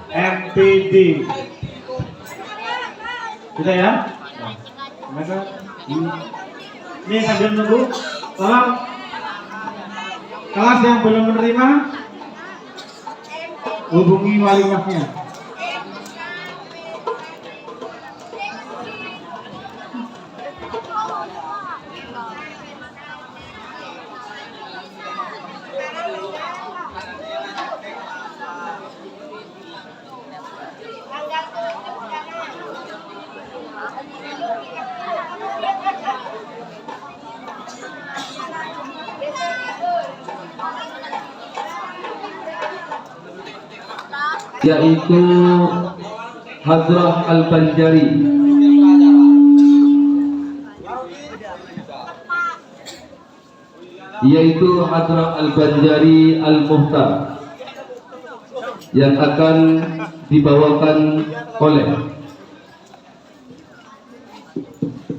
MPD. Sudah ya? Maka ini sambil nunggu, tolong kelas yang belum menerima hubungi wali kelasnya. Yaitu Hadrah Al-Banjari, Al-Muhtar, yang akan dibawakan oleh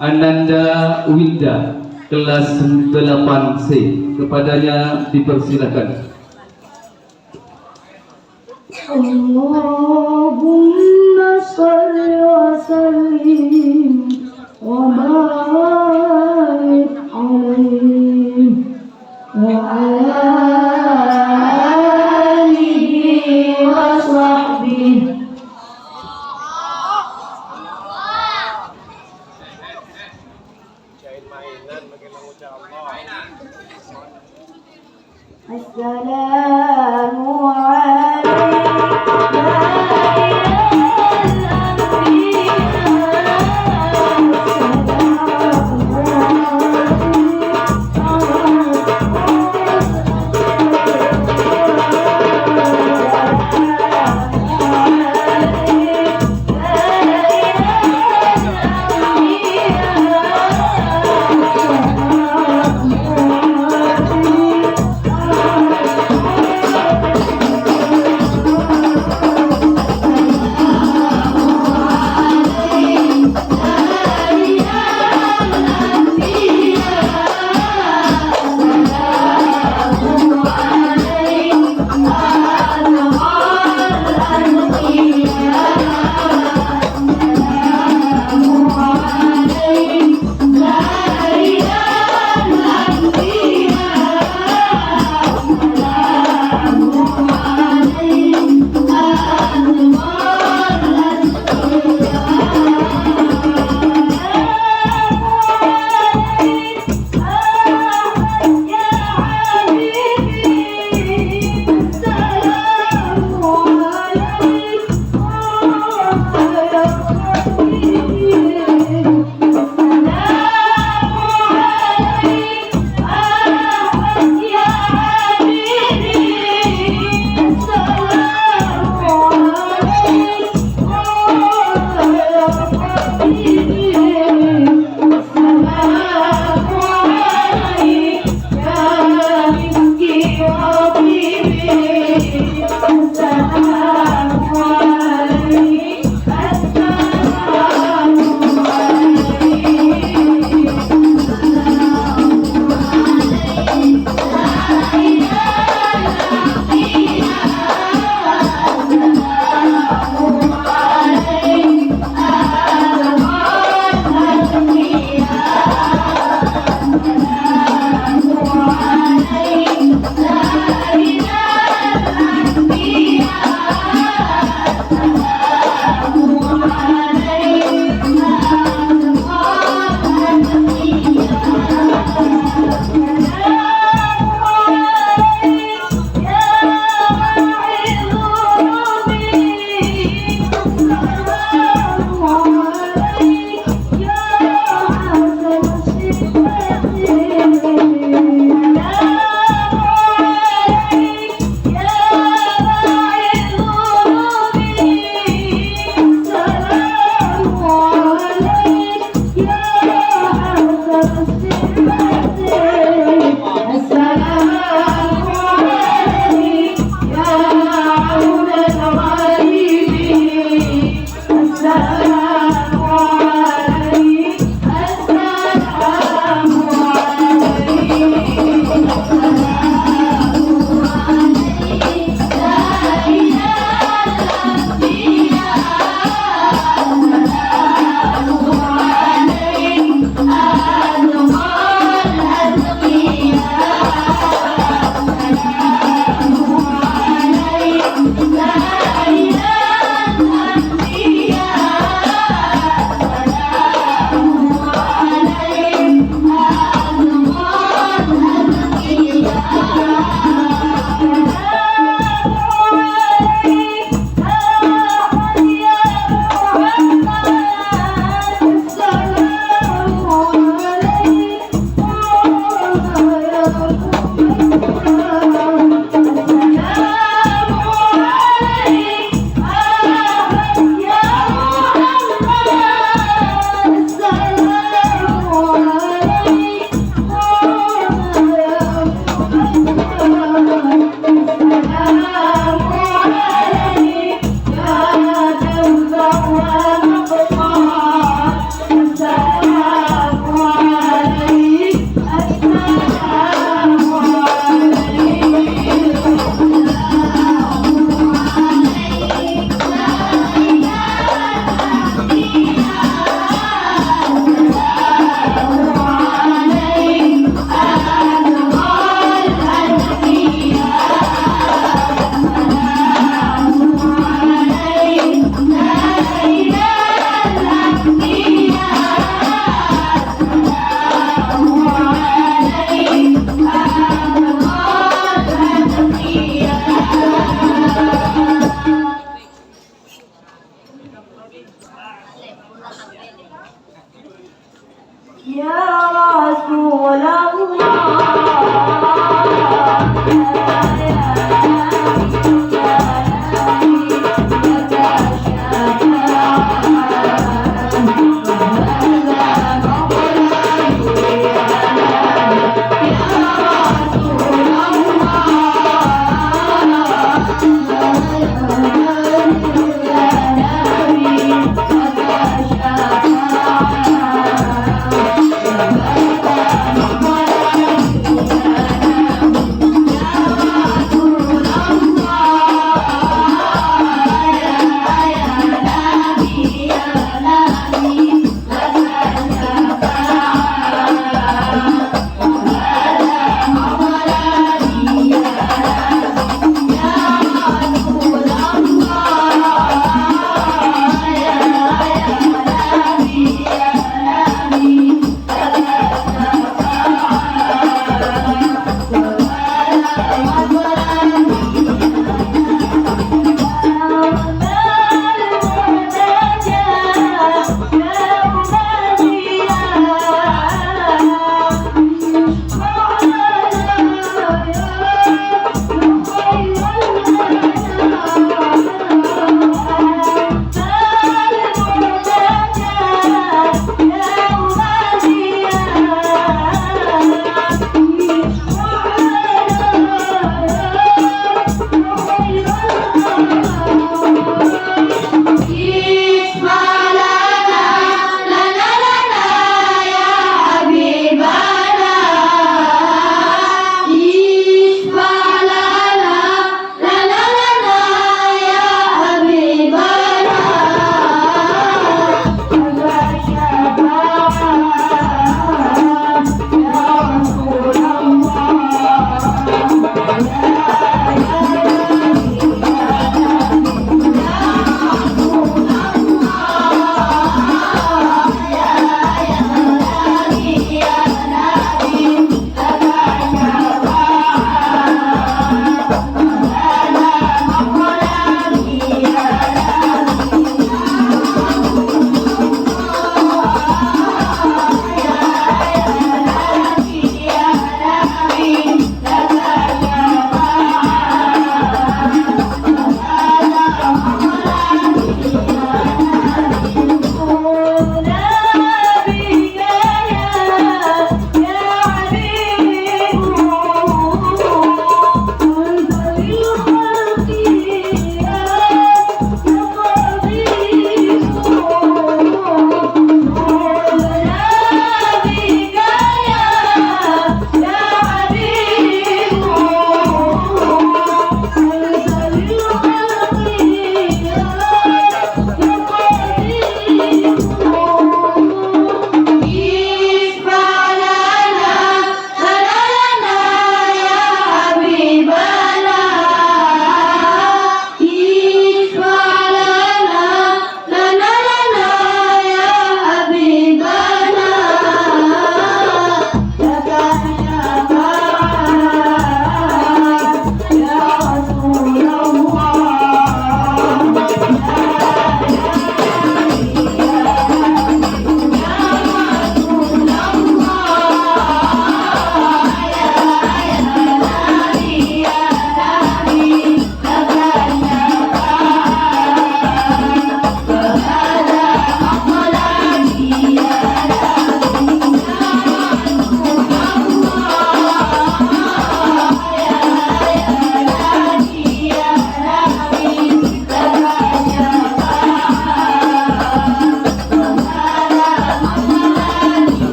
Ananda Wilda kelas 8C. Kepadanya dipersilakan. Allahumma shalli wa sallim wa barik alaihi wa ala alihi wa sahbihi. Assalamu alaikum.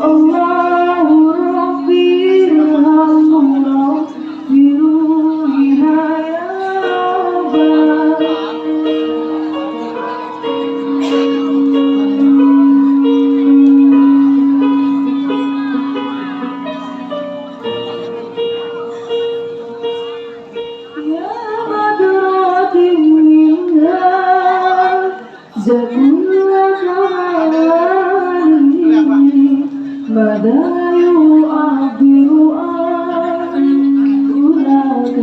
الله ربي ارحمنا بروحنا يا ربنا يا بدرات منها زكوة جمالي مدى يعبر عن هناك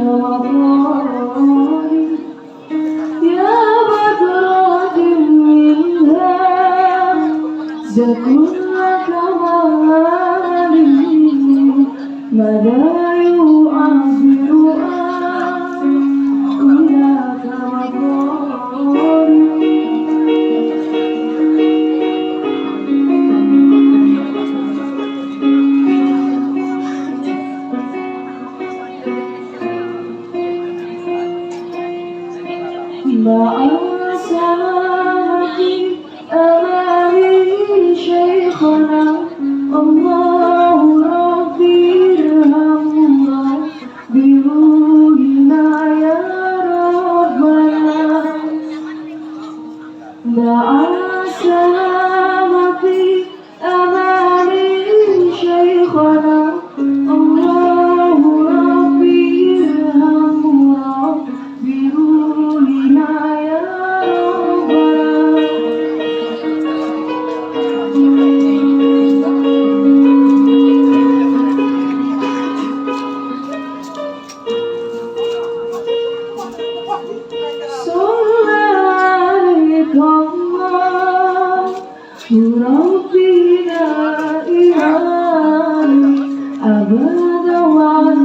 مطاري يا بدرات منها زكوة جمالي مدى يعبر عن هناك مطاري مع سلامة أمامي شيخنا الله ربي ارحمنا بروحنا يا ربنا مع سلامة أمامي شيخنا الله ربي ارحمنا بروحنا يا ربنا صلى عليك الله ربنا إلهي أبدا وعن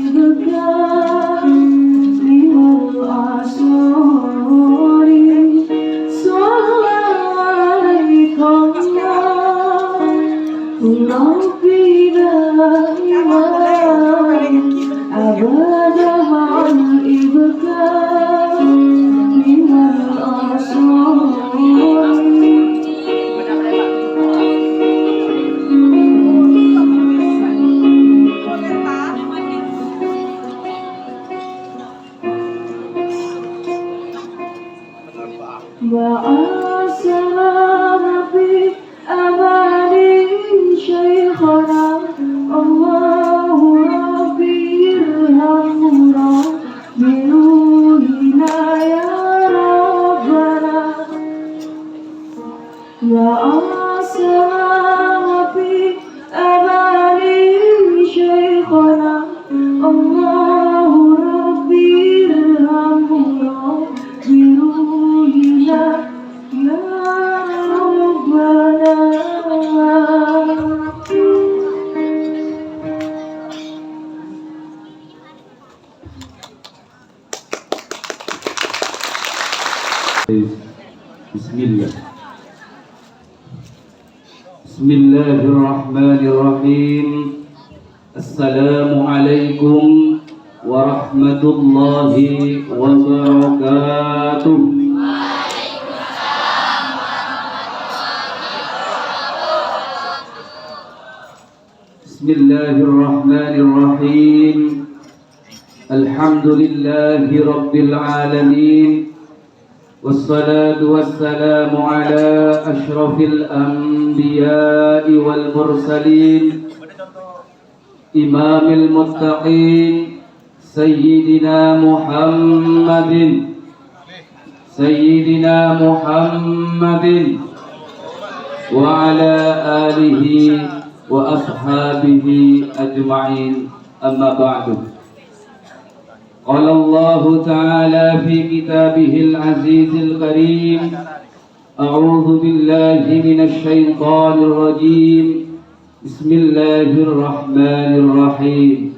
إبكار لمن الأسرار صلى عليك الله ربنا إلهي أبدا وعن إبكار لمن الأسرار مع السلامة في أماني شيخنا الله ربي ارحمنا بروحنا يا ربنا مع السلامة في أماني شيخنا الله ربي ارحمنا بروحنا يا ربنا بسم الله بسم الله الرحمن الرحيم السلام عليكم ورحمة الله وبركاته بسم الله الرحمن الرحيم الحمد لله رب العالمين والصلاة والسلام على أشرف الأنبياء والمرسلين إمام المتقين سيدنا محمد وعلى آله وأصحابه أجمعين أما بعد قال الله تعالى في كتابه العزيز الكريم أعوذ بالله من الشيطان الرجيم بسم الله الرحمن الرحيم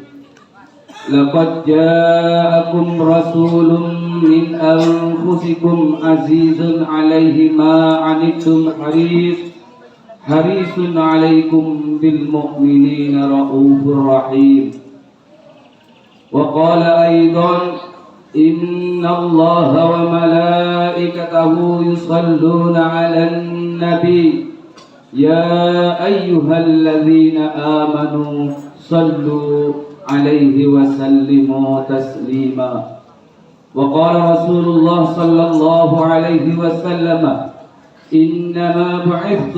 لقد جاءكم رسول من أنفسكم عزيز عليه ما عنتم حريص عليكم بالمؤمنين رؤوف رحيم وقال أيضا إن الله وملائكته يصلون على النبي يا أيها الذين آمنوا صلوا عليه وسلموا تسليما. وقال رسول الله صلى الله عليه وسلم إنما بعثت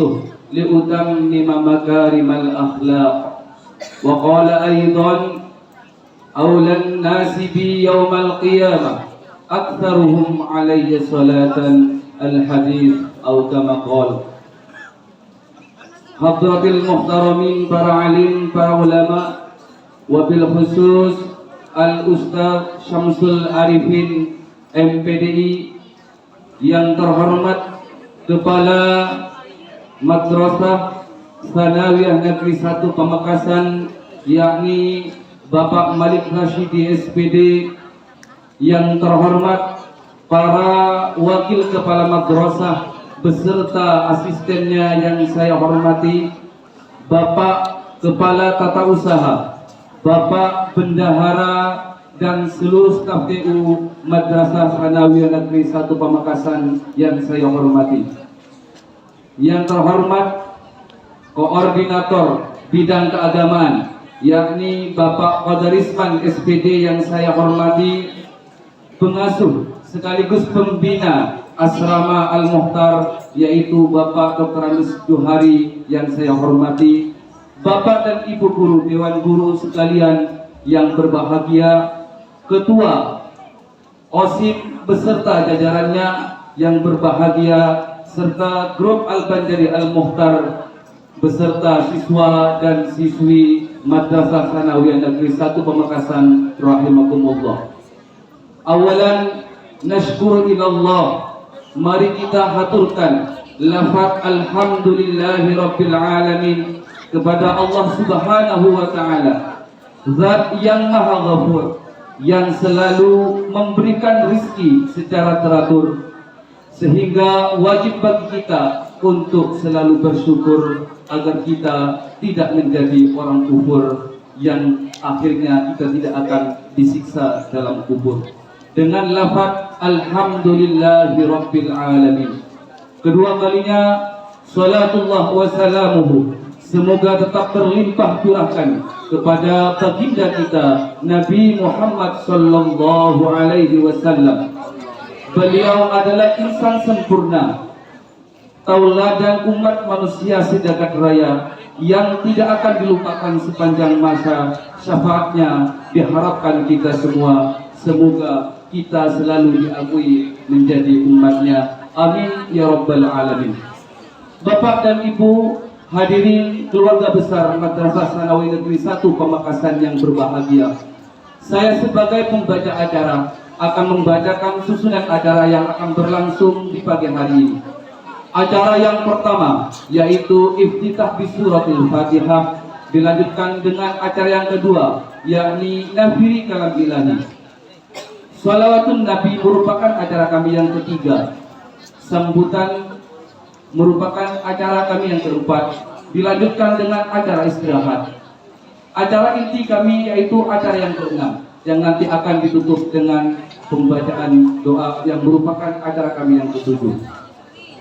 لأتمم مكارم الأخلاق. وقال أيضا أولى الناس بي يوم القيامة أكثرهم علي صلاة الحديث أو كما قال. Hadratil muhtaramin, para alim, para ulama, wabil khusus Al-Ustaz Syamsul Arifin MPDI yang terhormat Kepala Madrasah Tsanawiyah Negeri 1 Pamekasan, yakni Bapak Malik Rashidi SPD, yang terhormat para wakil kepala madrasah beserta asistennya yang saya hormati, Bapak Kepala Tata Usaha, Bapak Bendahara dan seluruh staf TU Madrasah Tsanawiyah Negeri 1 Pamekasan yang saya hormati. Yang terhormat Koordinator Bidang Keagamaan, yakni Bapak Qadarisman SPD yang saya hormati, pengasuh sekaligus pembina Asrama Al-Muhtar yaitu Bapak Dr. Anus Johari yang saya hormati, Bapak dan Ibu guru, Dewan Guru sekalian yang berbahagia, Ketua OSIP beserta jajarannya yang berbahagia, serta grup Al-Banjari Al-Muhtar beserta siswa dan siswi Madrasah Tsanawiyah Negeri 1 Pamekasan rahimakumullah. Awalan nashkur ilallah, mari kita haturkan lafaz alhamdulillahi rabbil alamin kepada Allah Subhanahu wa taala, Zat yang Maha Ghafur, yang selalu memberikan rizki secara teratur, sehingga wajib bagi kita untuk selalu bersyukur agar kita tidak menjadi orang kufur yang akhirnya kita tidak akan disiksa dalam kubur. Dengan lafaz alhamdulillahi rabbil alamin, kedua kalinya salatullah wa salamuhu semoga tetap berlimpah curahkan kepada baginda kita Nabi Muhammad sallallahu alaihi wasallam. Beliau adalah insan sempurna, tauladan umat manusia sejagat raya yang tidak akan dilupakan sepanjang masa. Syafaatnya diharapkan kita semua, semoga kita selalu diakui menjadi umatnya. Amin ya rabbal alamin. Bapak dan Ibu hadirin keluarga besar Madrasah Tsanawiyah Negeri 1 Pamekasan yang berbahagia, saya sebagai pembaca acara akan membacakan susunan acara yang akan berlangsung di pagi hari ini. Acara yang pertama yaitu iftitah bi suratul Fatihah, dilanjutkan dengan acara yang kedua yakni nafiri kalam ilahi. Salawatun Nabi merupakan acara kami yang ketiga. Sambutan merupakan acara kami yang keempat, dilanjutkan dengan acara istirahat. Acara inti kami yaitu acara yang keenam, yang nanti akan ditutup dengan pembacaan doa yang merupakan acara kami yang ketujuh.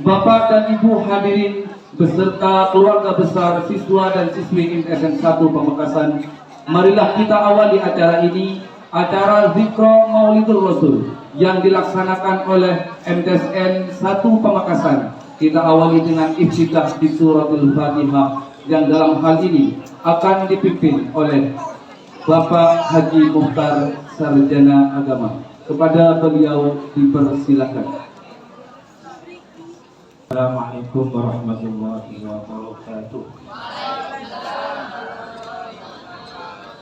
Bapak dan Ibu hadirin beserta keluarga besar siswa dan siswi MTSN 1 Pamekasan, marilah kita awali acara ini, acara Zikro Maulidul Rasul yang dilaksanakan oleh MTSN 1 Pamekasan. Kita awali dengan iftitah di suratul Fatihah yang dalam hal ini akan dipimpin oleh Bapak Haji Muhtar Sarjana Agama. Kepada beliau dipersilakan. Assalamualaikum warahmatullahi wabarakatuh.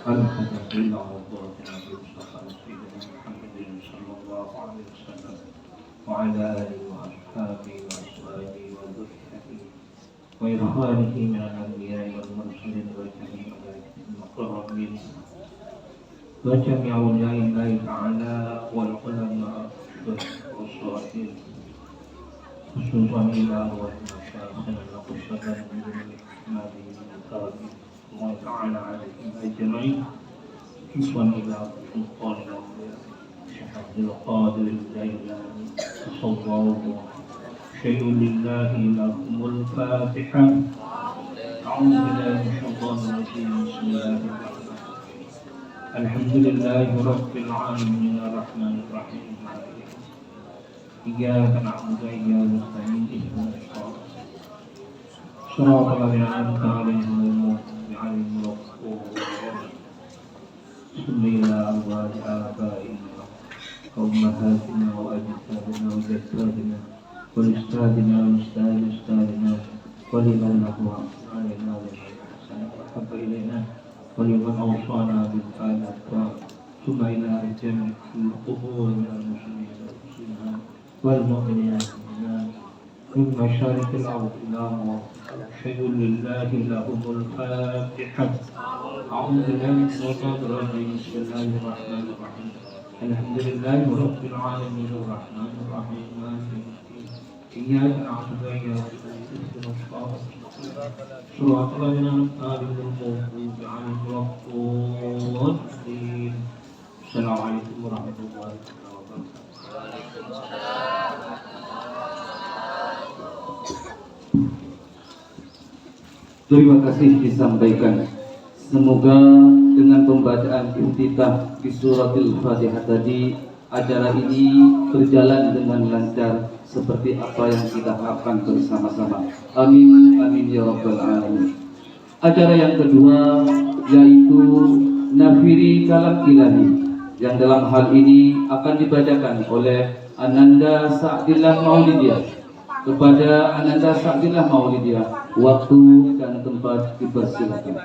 Alhamdulillah wa ala alihi wa ashabihi wa ashabihi wa dhurriyyatihi wa ikhwanihi min al-anbiya'i wal mursalin wa jami'il muqarrabin wa jami'il awliya'illahi ta'ala wal ulama was salihin khususan ila wa masyayikh al-qushadan min al-ihmadi al-tabi wa ta'ala alaihim ajma'in khususan ila sultan al-awliya Syekh Abdul Qadir al-Jailani sallallahu شيء لله لكم الفاتحة. أعوذ بالله من الشيطان الرجيم. بسم الله الرحمن الرحيم. الحمد لله رب العالمين الرحمن الرحيم مالك يوم الدين. إياك نعبد وإياك نستعين اهدنا الصراط الذين أنعمت عليهم غير المغضوب عليهم ولا الضالين. صل إلى أرواح آبائنا وأمهاتنا وأجدادنا وجداتنا ولأستاذنا وأستاذ أستاذنا ولمن له علينا ولمن أحسن وأحب إلينا ولمن أوصانا بالآلاء ثم إلى جميع القبور من المسلمين والمسلمات والمؤمنين والمؤمنات من مشارق الأرض إلى مغربها. شيء لله لهم الفاتحة. أعوذ بالله من الشيطان الرجيم. بسم الله الرحمن الرحيم. الحمد لله رب العالمين الرحمن الرحيم مالك يوم الدين. إياك نعبد وإياك نستعين اهدنا الصراط المستقيم صراط الذين أنعمت عليهم غير المغضوب عليهم ولا الضالين. السلام عليكم ورحمة الله وبركاته. Terima kasih disampaikan. Semoga dengan pembacaan iftitah di suratul Fatihah tadi, acara ini berjalan dengan lancar seperti apa yang kita harapkan bersama-sama. Amin, amin ya rabbal alamin. Acara yang kedua yaitu Nafiri Kalam Ilahi, yang dalam hal ini akan dibacakan oleh Ananda Sa'dillah Maulidiyah. Kepada Ananda Sa'dillah Maulidiyah, waktu dan tempat dipersilakan.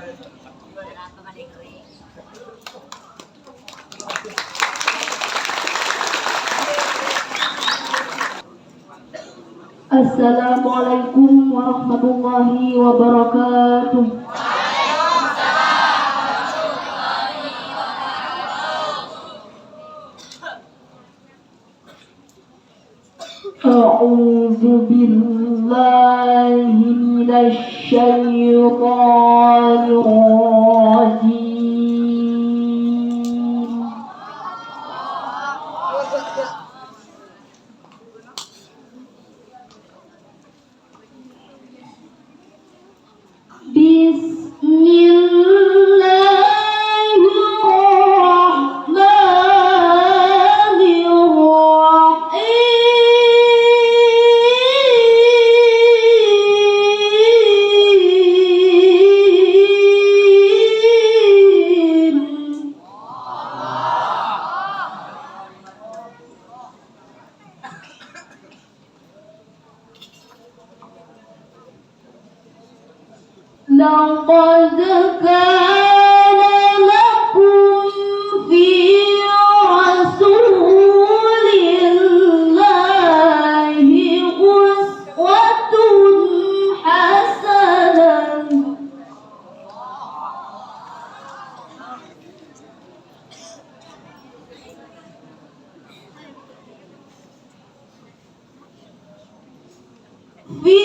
Assalamualaikum warahmatullahi wabarakatuh. A'udzu billahi minasy syaithanir rajim. لقد كان لكم في رسول الله أسوة حسنة في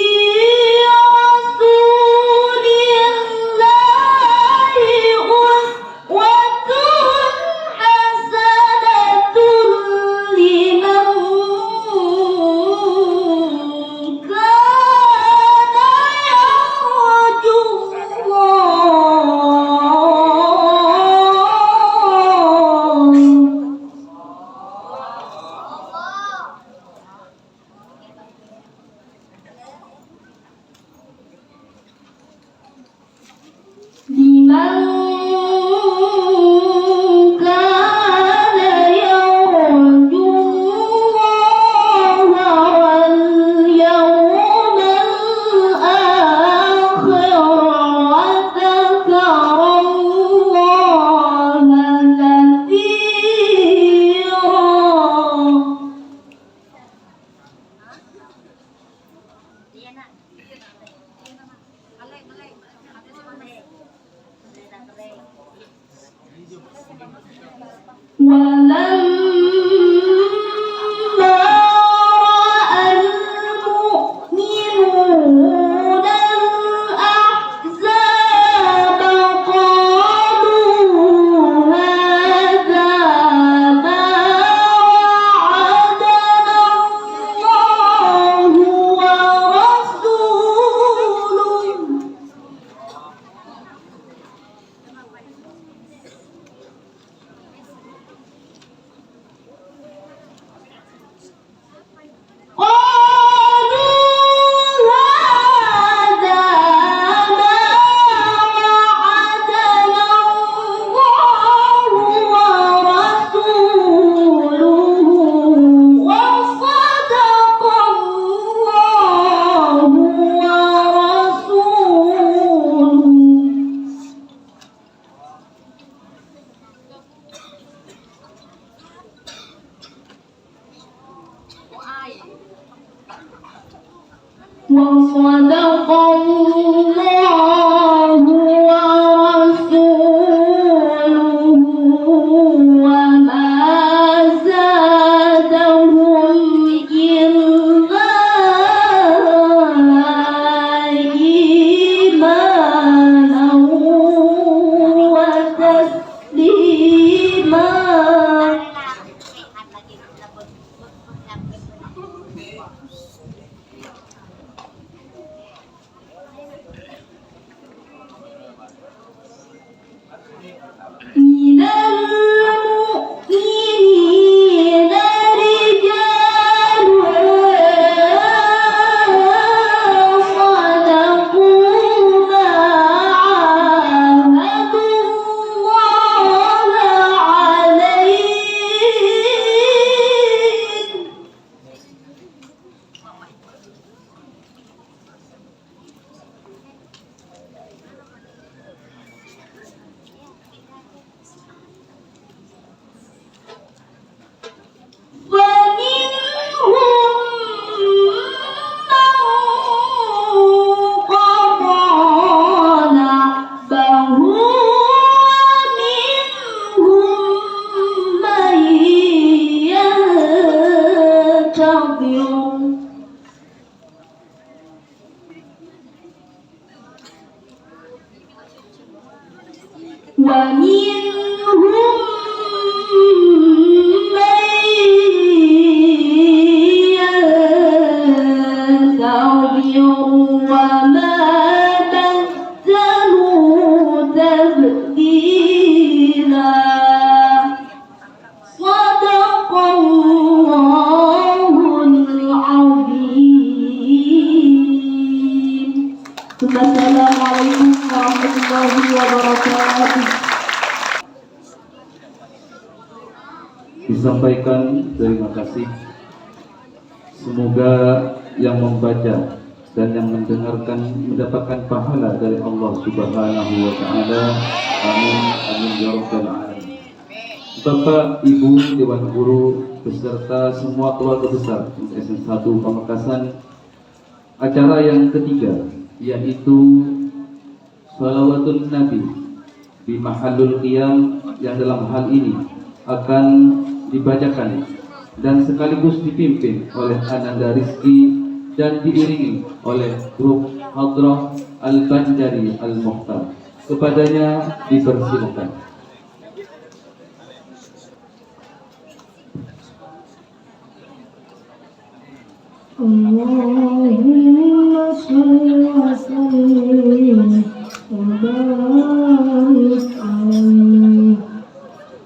ومنهم من ينتظر وما بدلوا تبديلا صدق الله العظيم. Assalamualaikum warahmatullahi wabarakatuh. Disampaikan terima kasih. Semoga yang membaca dan yang mendengarkan mendapatkan pahala dari Allah Subhanahu wa taala. Amin amin ya rabbal alamin. Bapak, Ibu, Dewan Guru beserta semua keluarga besar SN1 Pamekasan, acara yang ketiga yaitu Shalawatun Nabi di Mahallul Qiyam yang dalam hal ini akan dibacakan dan sekaligus dipimpin oleh Ananda Rizki dan diiringi oleh grup Hadrah Al-Banjari Al-Mukhtar. Kepadanya dipersilakan. Allahumma shalli wa sallim wa barik alaihi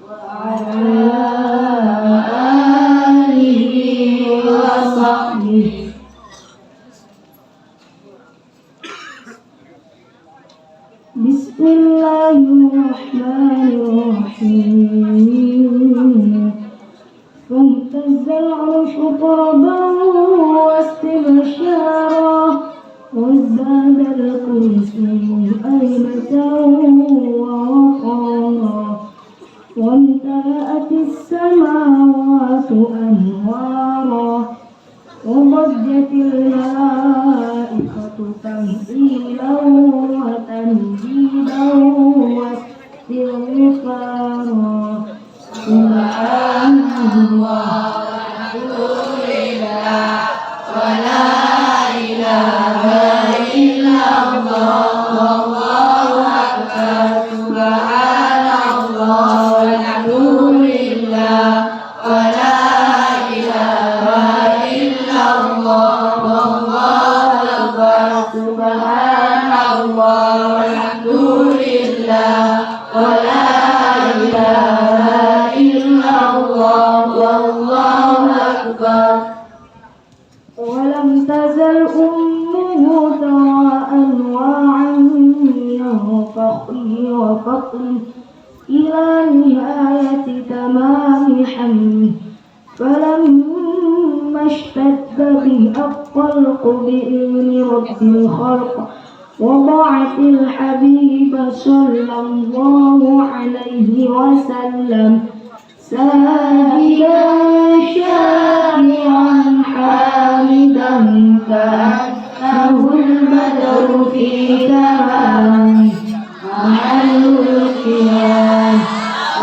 wa ala alihi wa sahbihi. Bismillahirrahmanirrahim. فاهتز العرش طربا واستبشارا وازداد الكرسي هيبة ووقارا وامتلأت السماوات أنوارا وضجت الملائكة تنزيلا وتمجيدا واستغفارا سبحان الله والحمد لله ولا إله إلا الله والله أكبر سبحان الله والحمد لله ولا إله إلا الله والله أكبر سبحان الله والحمد لله ولا إله إلا الله والله أكبر. ولم تزل أمه ترى أنواعا من فخره وفقره إلى نهاية تمام حمله، فلما اشتد به الطلق بإذن رب الخلق وضعت الحبيب صلى الله عليه وسلم ساجدا شاكرا حامدا كأنه البدر في تمامه محل القيام.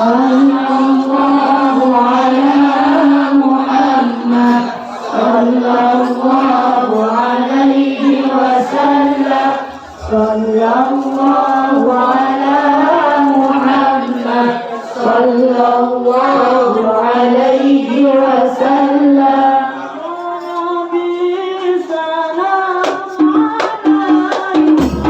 صلى الله على محمد صلى الله عليه وسلم صلى الله على محمد صلى الله عليه وسلم. سلام عليك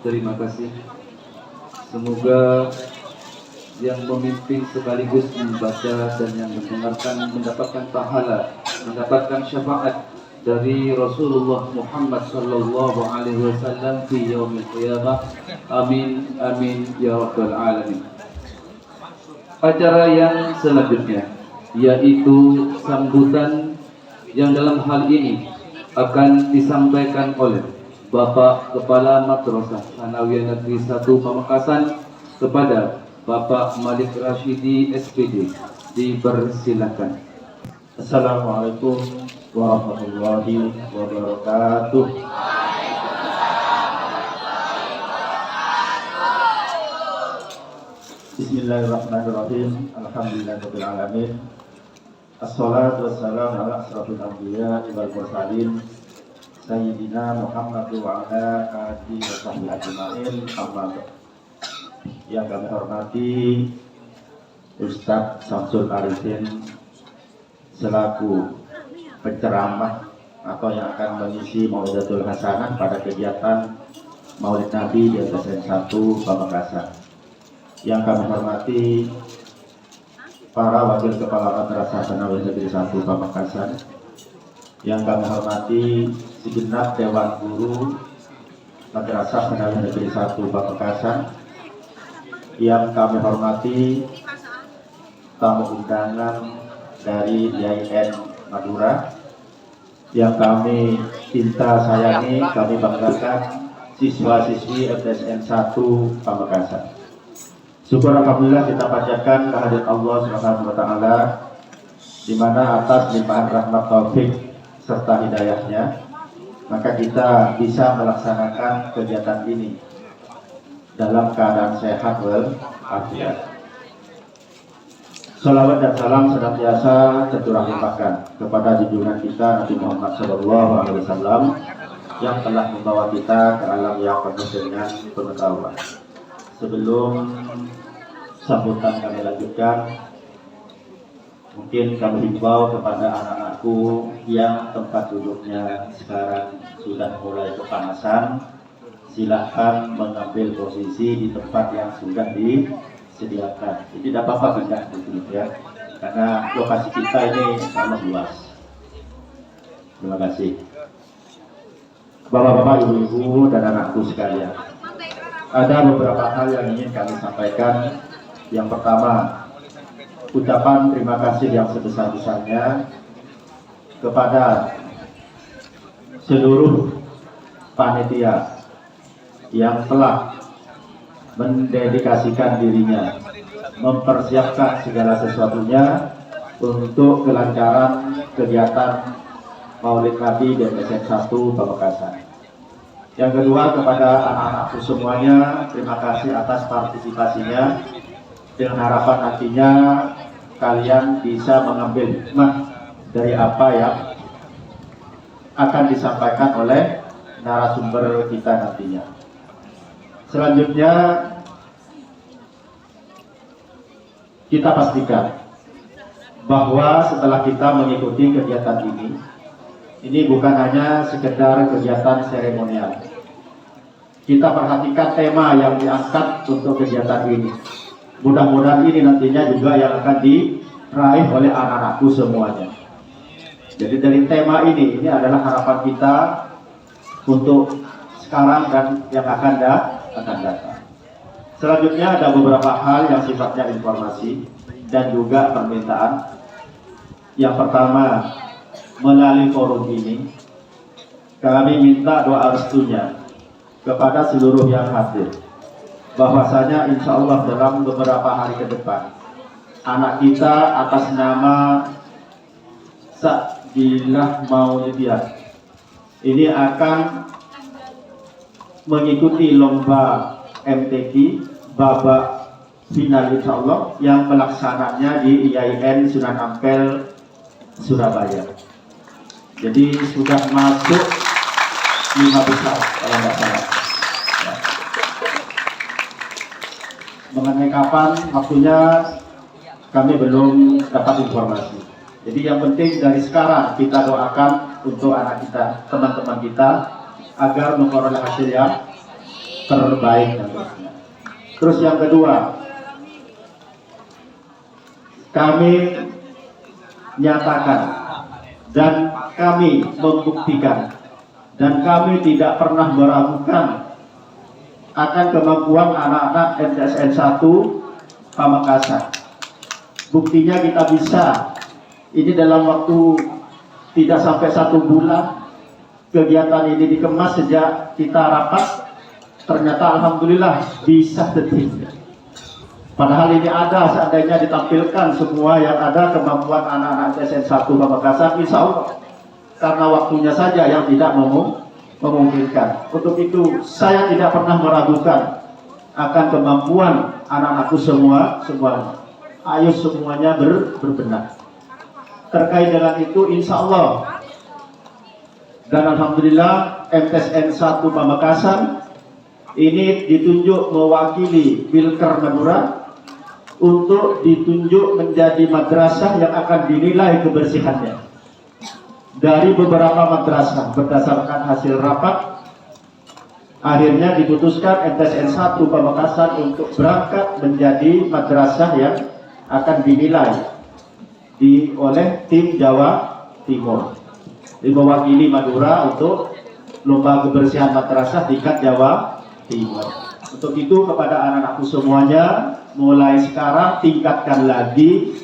Terima kasih. Semoga yang memimpin sekaligus membaca dan yang mendengarkan mendapatkan pahala, mendapatkan syafaat dari Rasulullah Muhammad sallallahu alaihi wasallam di yaumil qiyamah. Amin amin ya rabbal alamin. Acara yang selanjutnya yaitu sambutan yang dalam hal ini akan disampaikan oleh Bapak Kepala Madrasah Tsanawiyah Negeri 1 Pamekasan kepada Bapak Malik Rashidi SPD. Dipersilakan. Assalamualaikum warahmatullahi wabarakatuh. Bismillahirrahmanirrahim. Alhamdulillahirabbil alamin. Assalatu wassalamu ala asrofil anbiya wal mursalin Sayyidina Muhammad wa ala alihi wa sahbihi ajma'in. Amma ba'd. Yang kami hormati Ustadz Samsul Arifin selaku penceramah atau yang akan mengisi Mau'izatul Hasanah pada kegiatan Maulid Nabi di SSN 1 Pamekasan. Yang kami hormati para wakil kepala Madrasah Tsanawiyah Negeri 1 Pamekasan. Yang kami hormati segenap Dewan Guru Madrasah Tsanawiyah Negeri 1 Pamekasan. Yang kami hormati tamu undangan dari IAIN Madura. Yang kami cinta sayangi, kami banggakan siswa-siswi MTSN 1 Pamekasan. Syukur alhamdulillah kita panjatkan kehadirat Allah Subhanahu wa taala di mana atas limpahan rahmat taufik serta hidayahnya maka kita bisa melaksanakan kegiatan ini dalam keadaan sehat walafiat. Salawat dan salam senantiasa tercurah limpahkan kepada junjungan kita Nabi Muhammad SAW yang telah membawa kita ke alam yang penuh dengan pengetahuan. Sebelum sambutan kami lanjutkan, mungkin kami himbau kepada anak-anakku yang tempat duduknya sekarang sudah mulai kepanasan, silahkan mengambil posisi di tempat yang sudah disediakan. Jadi tidak apa-apa pindah dulu ya, karena lokasi kita ini sangat luas. Terima kasih. Bapak-bapak, ibu-ibu, dan anakku sekalian, ada beberapa hal yang ingin kami sampaikan. Yang pertama, ucapan terima kasih yang sebesar-besarnya kepada seluruh panitia yang telah mendedikasikan dirinya, mempersiapkan segala sesuatunya untuk kelancaran kegiatan Maulid Nabi dan SSN 1 Pamekasan. Yang kedua, kepada anak-anakku semuanya, terima kasih atas partisipasinya, dengan harapan nantinya kalian bisa mengambil hikmah dari apa yang akan disampaikan oleh narasumber kita nantinya. Selanjutnya, kita pastikan bahwa setelah kita mengikuti kegiatan ini bukan hanya sekedar kegiatan seremonial. Kita perhatikan tema yang diangkat untuk kegiatan ini. Mudah-mudahan ini nantinya juga yang akan diraih oleh anak-anakku semuanya. Jadi dari tema ini adalah harapan kita untuk sekarang dan yang akan datang. Selanjutnya ada beberapa hal yang sifatnya informasi dan juga permintaan. Yang pertama, melalui forum ini kami minta doa restunya kepada seluruh yang hadir, bahwasanya insya Allah dalam beberapa hari ke depan anak kita atas nama Sa'dilah Maulidiyah ini akan mengikuti lomba MTQ babak final insya Allah yang pelaksananya di IAIN Sunan Ampel Surabaya. Jadi sudah masuk 5 besar kalau nggak salah. Ya. Mengenai kapan waktunya kami belum dapat informasi. Jadi yang penting dari sekarang kita doakan untuk anak kita, teman-teman kita agar memperoleh hasil yang terbaik dan seterusnya. Terus yang kedua, kami nyatakan dan kami membuktikan dan kami tidak pernah meragukan akan kemampuan anak-anak MTSN 1 Pamekasan. Buktinya kita bisa, ini dalam waktu tidak sampai 1 bulan kegiatan ini dikemas sejak kita rapat, ternyata alhamdulillah bisa detik. Padahal ini ada, seandainya ditampilkan semua yang ada kemampuan anak-anak MTSN 1 Pamekasan, insya Allah, karena waktunya saja yang tidak memungkinkan. Untuk itu saya tidak pernah meragukan akan kemampuan anak-anakku semuanya. Ayo semuanya berbenah. Terkait dengan itu insya Allah dan alhamdulillah MTSN 1 Pamekasan ini ditunjuk mewakili Bilker Madura untuk ditunjuk menjadi madrasah yang akan dinilai kebersihannya. Dari beberapa madrasah berdasarkan hasil rapat, akhirnya diputuskan MTSN 1 Pamekasan untuk berangkat menjadi madrasah yang akan dinilai oleh tim Jawa Timur, mewakili Madura untuk lomba kebersihan madrasah tingkat Jawa Timur. Untuk itu kepada anak-anakku semuanya, mulai sekarang tingkatkan lagi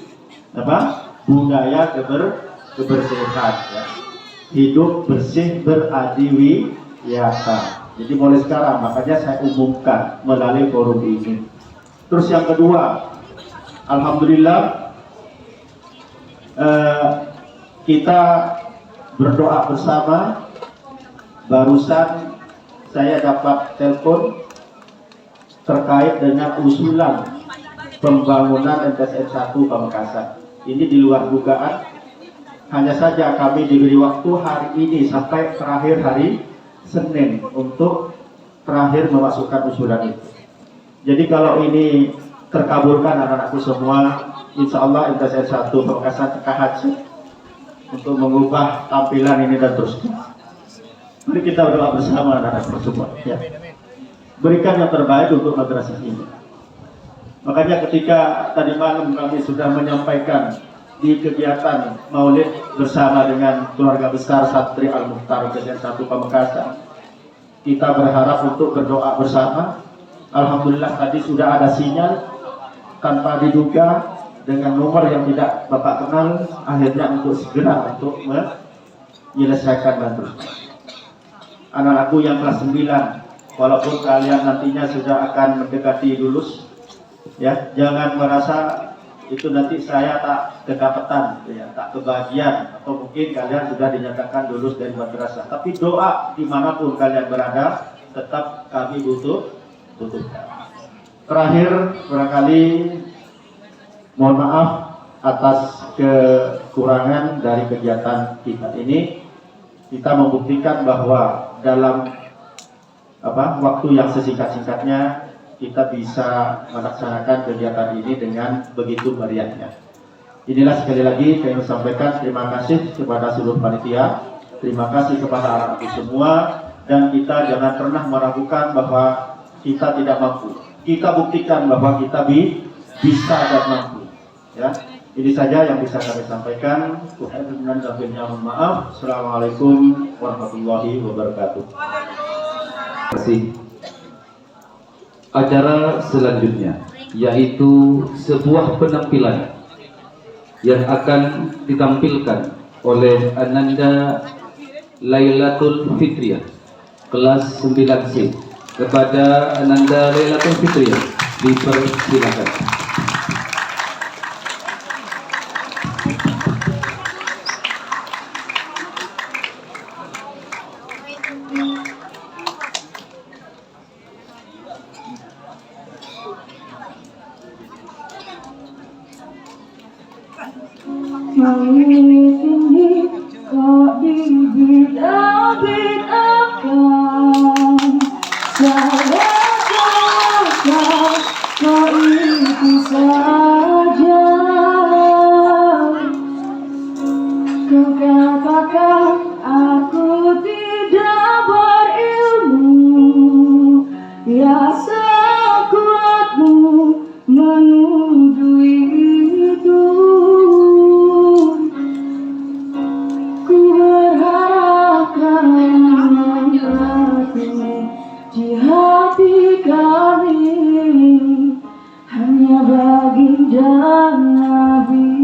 budaya kebersihan, ya. Hidup bersih beradiwiyata. Jadi mulai sekarang, makanya saya umumkan melalui forum ini. Terus yang kedua, alhamdulillah kita berdoa bersama. Barusan saya dapat telepon terkait dengan usulan pembangunan MTSN 1 Pamekasan. Ini di luar dugaan. Hanya saja kami diberi waktu hari ini sampai terakhir hari Senin untuk terakhir memasukkan usulan itu. Jadi kalau ini terkabulkan anak-anakku semua, insya Allah MTSN 1 Pamekasan haji untuk mengubah tampilan ini dan terusnya. Mari kita berdoa bersama anak-anakku semua, ya. Berikan yang terbaik untuk madrasah ini. Makanya ketika tadi malam kami sudah menyampaikan di kegiatan Maulid bersama dengan keluarga besar Santri Al-Mukhtar MTSN 1 Pamekasan, kita berharap untuk berdoa bersama. Alhamdulillah tadi sudah ada sinyal tanpa diduga dengan nomor yang tidak Bapak kenal, akhirnya untuk segera untuk menyelesaikan dan terusnya. Anak-anakku yang kelas 9, walaupun kalian nantinya sudah akan mendekati lulus, ya, jangan merasa itu nanti saya tak kedapatan, ya, tak kebahagiaan, atau mungkin kalian sudah dinyatakan lulus dari madrasah. Tapi doa dimanapun kalian berada, tetap kami butuhkan. Terakhir, barangkali mohon maaf atas kekurangan dari kegiatan kita ini. Kita membuktikan bahwa dalam waktu yang sesingkat-singkatnya kita bisa melaksanakan kegiatan ini dengan begitu meriahnya. Inilah sekali lagi kami sampaikan terima kasih kepada seluruh panitia, terima kasih kepada anak-anak semua, dan kita jangan pernah meragukan bahwa kita tidak mampu. Kita buktikan bahwa kita bisa dan mampu. Ya, ini saja yang bisa kami sampaikan. Mohon maaf. Assalamualaikum warahmatullahi wabarakatuh. Terima kasih. Acara selanjutnya yaitu sebuah penampilan yang akan ditampilkan oleh Ananda Lailatul Fitriyah kelas 9C. Kepada Ananda Lailatul Fitriyah dipersilakan. Maulid ini kok dibid'ah-bid'ahkan, saya katakan kok itu saja. Kau katakan aku tidak berilmu, baginda Nabi.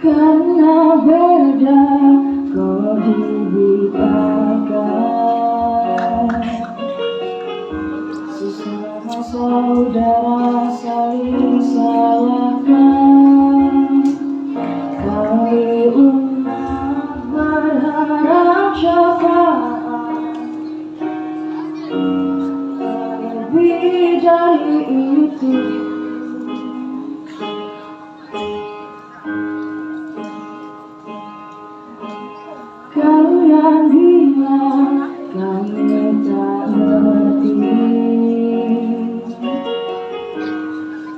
Karena beda kau dibedakan, sesama saudara saling salahkan. Kami umat berharap syafaat, lebih dari itu. Kalian bilang kami tak ngerti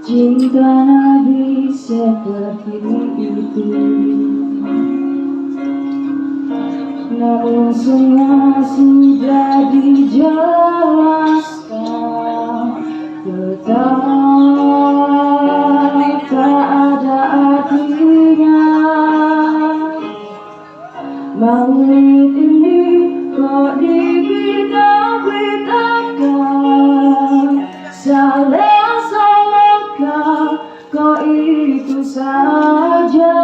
cinta Nabi seperti itu. Namun semua sudah dijelaskan, tetap tak ada artinya. Maulid ini kok dibentang-bentangkan, salah-salahkan kok itu saja.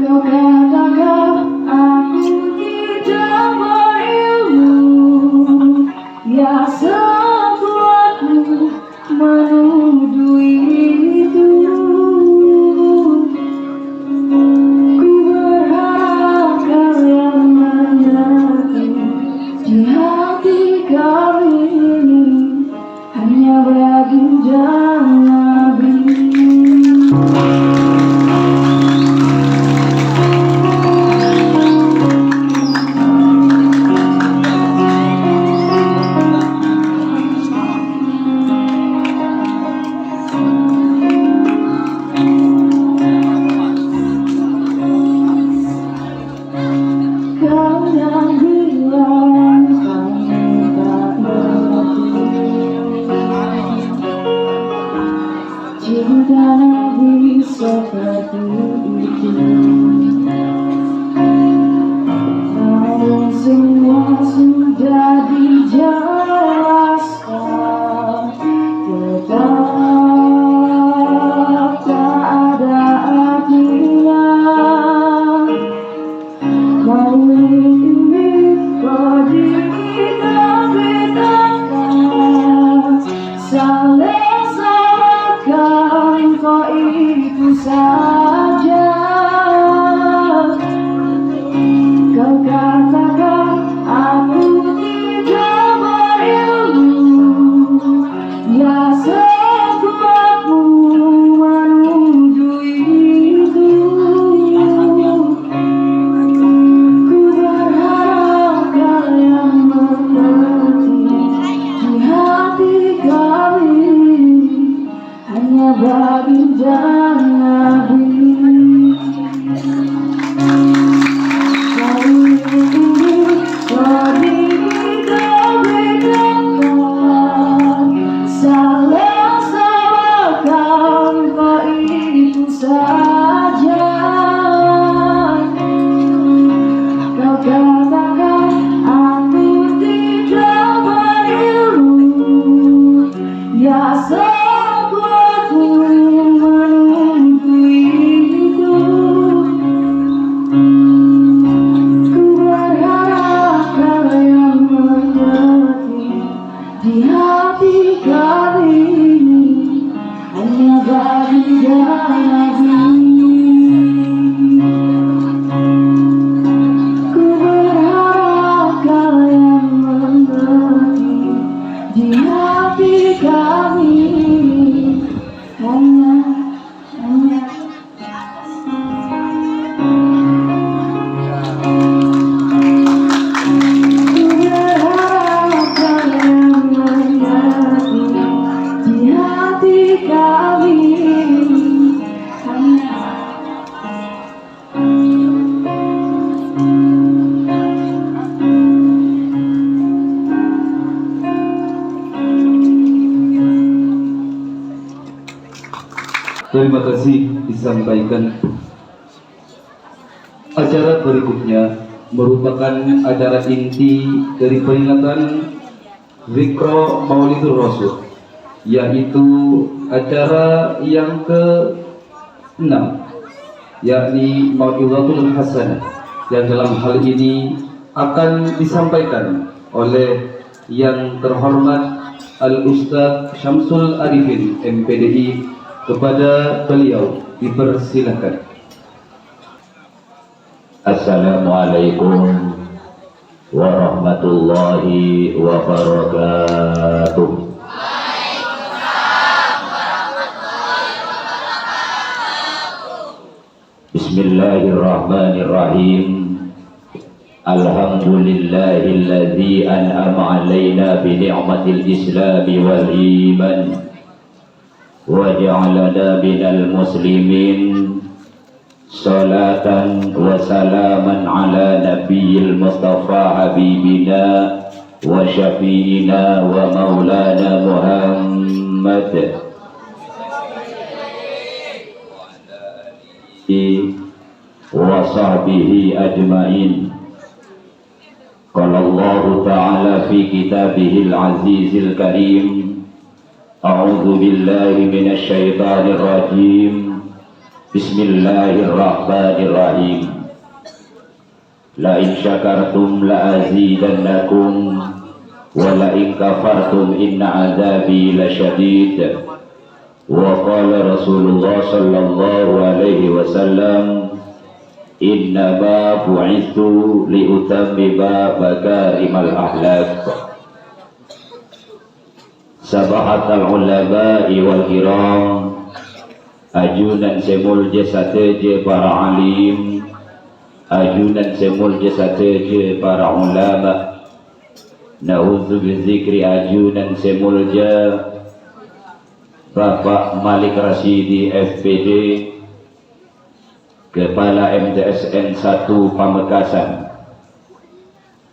Kau katakan aku tidak berilmu, ya sebuatmu menuduh itu. Di hati kami Terima kasih disampaikan. Acara berikutnya merupakan acara inti dari peringatan Zikro Maulidur Rasul, yaitu acara yang ke-6, yakni Mau'izatul Hasanah, yang dalam hal ini akan disampaikan oleh yang terhormat Al-Ustaz Syamsul Arifin MPDI. Kepada beliau dipersilakan. Assalamualaikum warahmatullahi wabarakatuh. Bismillahirrahmanirrahim. Alhamdulillahilladzi an'ama alaina bi ni'matil Islam wal iman wa ja'alana minal muslimin. Salatan wa salaman ala nabiyil mustafa habibina wa syafi'ina wa maulana Muhammad wa sahbihi ajma'in. Qala Allah ta'ala fi kitabihil azizil karim, a'udzu billahi minasy syaithanir rajim. Bismillahirrahmanirrahim. La in syakartum la azidannakum wa la in kafartum inna azabi lasyadid. Wa qala Rasulullah sallallahu alaihi wasallam, innama bu'ithu li utammima makarimal akhlaq. Sabahatal ulama'i wal kiram, ajunan semul jasate je para alim, ajunan semul jasate je para ulama, na'udzu bizikri ajunan semul je Bapak Malik Rashidi FPD, Kepala MTSN 1 Pamekasan,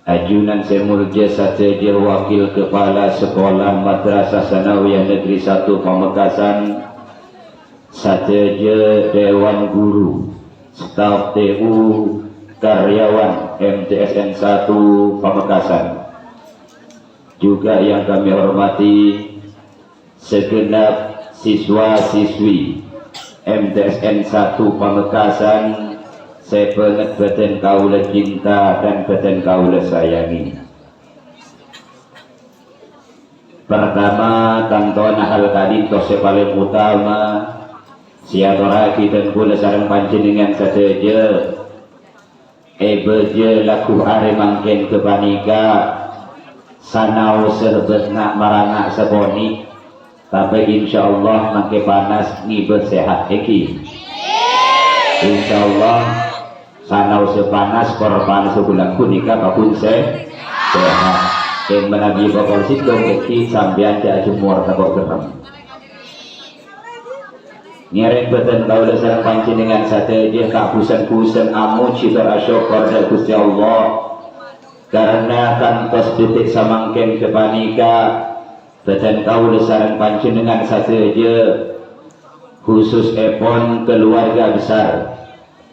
ajunan semul jasate je Wakil Kepala Sekolah Madrasah Sanawiyah Negeri 1 Pamekasan, sateja Dewan Guru, staf TU, karyawan MTSN 1 Pamekasan, juga yang kami hormati segenap siswa-siswi MTSN 1 Pamekasan, saya penget beten kaula cinta dan beten kaula sayangi. Pertama, tantona hal tadi tose paling utama, siatoraki dan kula sareng panjenengan sateja beje laku are mangken kepanika sanau sebetna marana seponi, tapi insyaallah mangke panas ngibet sehat eki. Insyaallah sanau sepanas korban sebulan kunika kapun sehat. Yang menabi bakal sikong eki sambian ja jemur tabok gerem. Ngerek beten kaula sareng panjenengan sateja kapusen-pusen amu cita asyukur dari Gusti Allah, karena kantos detik samangken kepanika beten kaula sareng panjenengan sateja khusus epon keluarga besar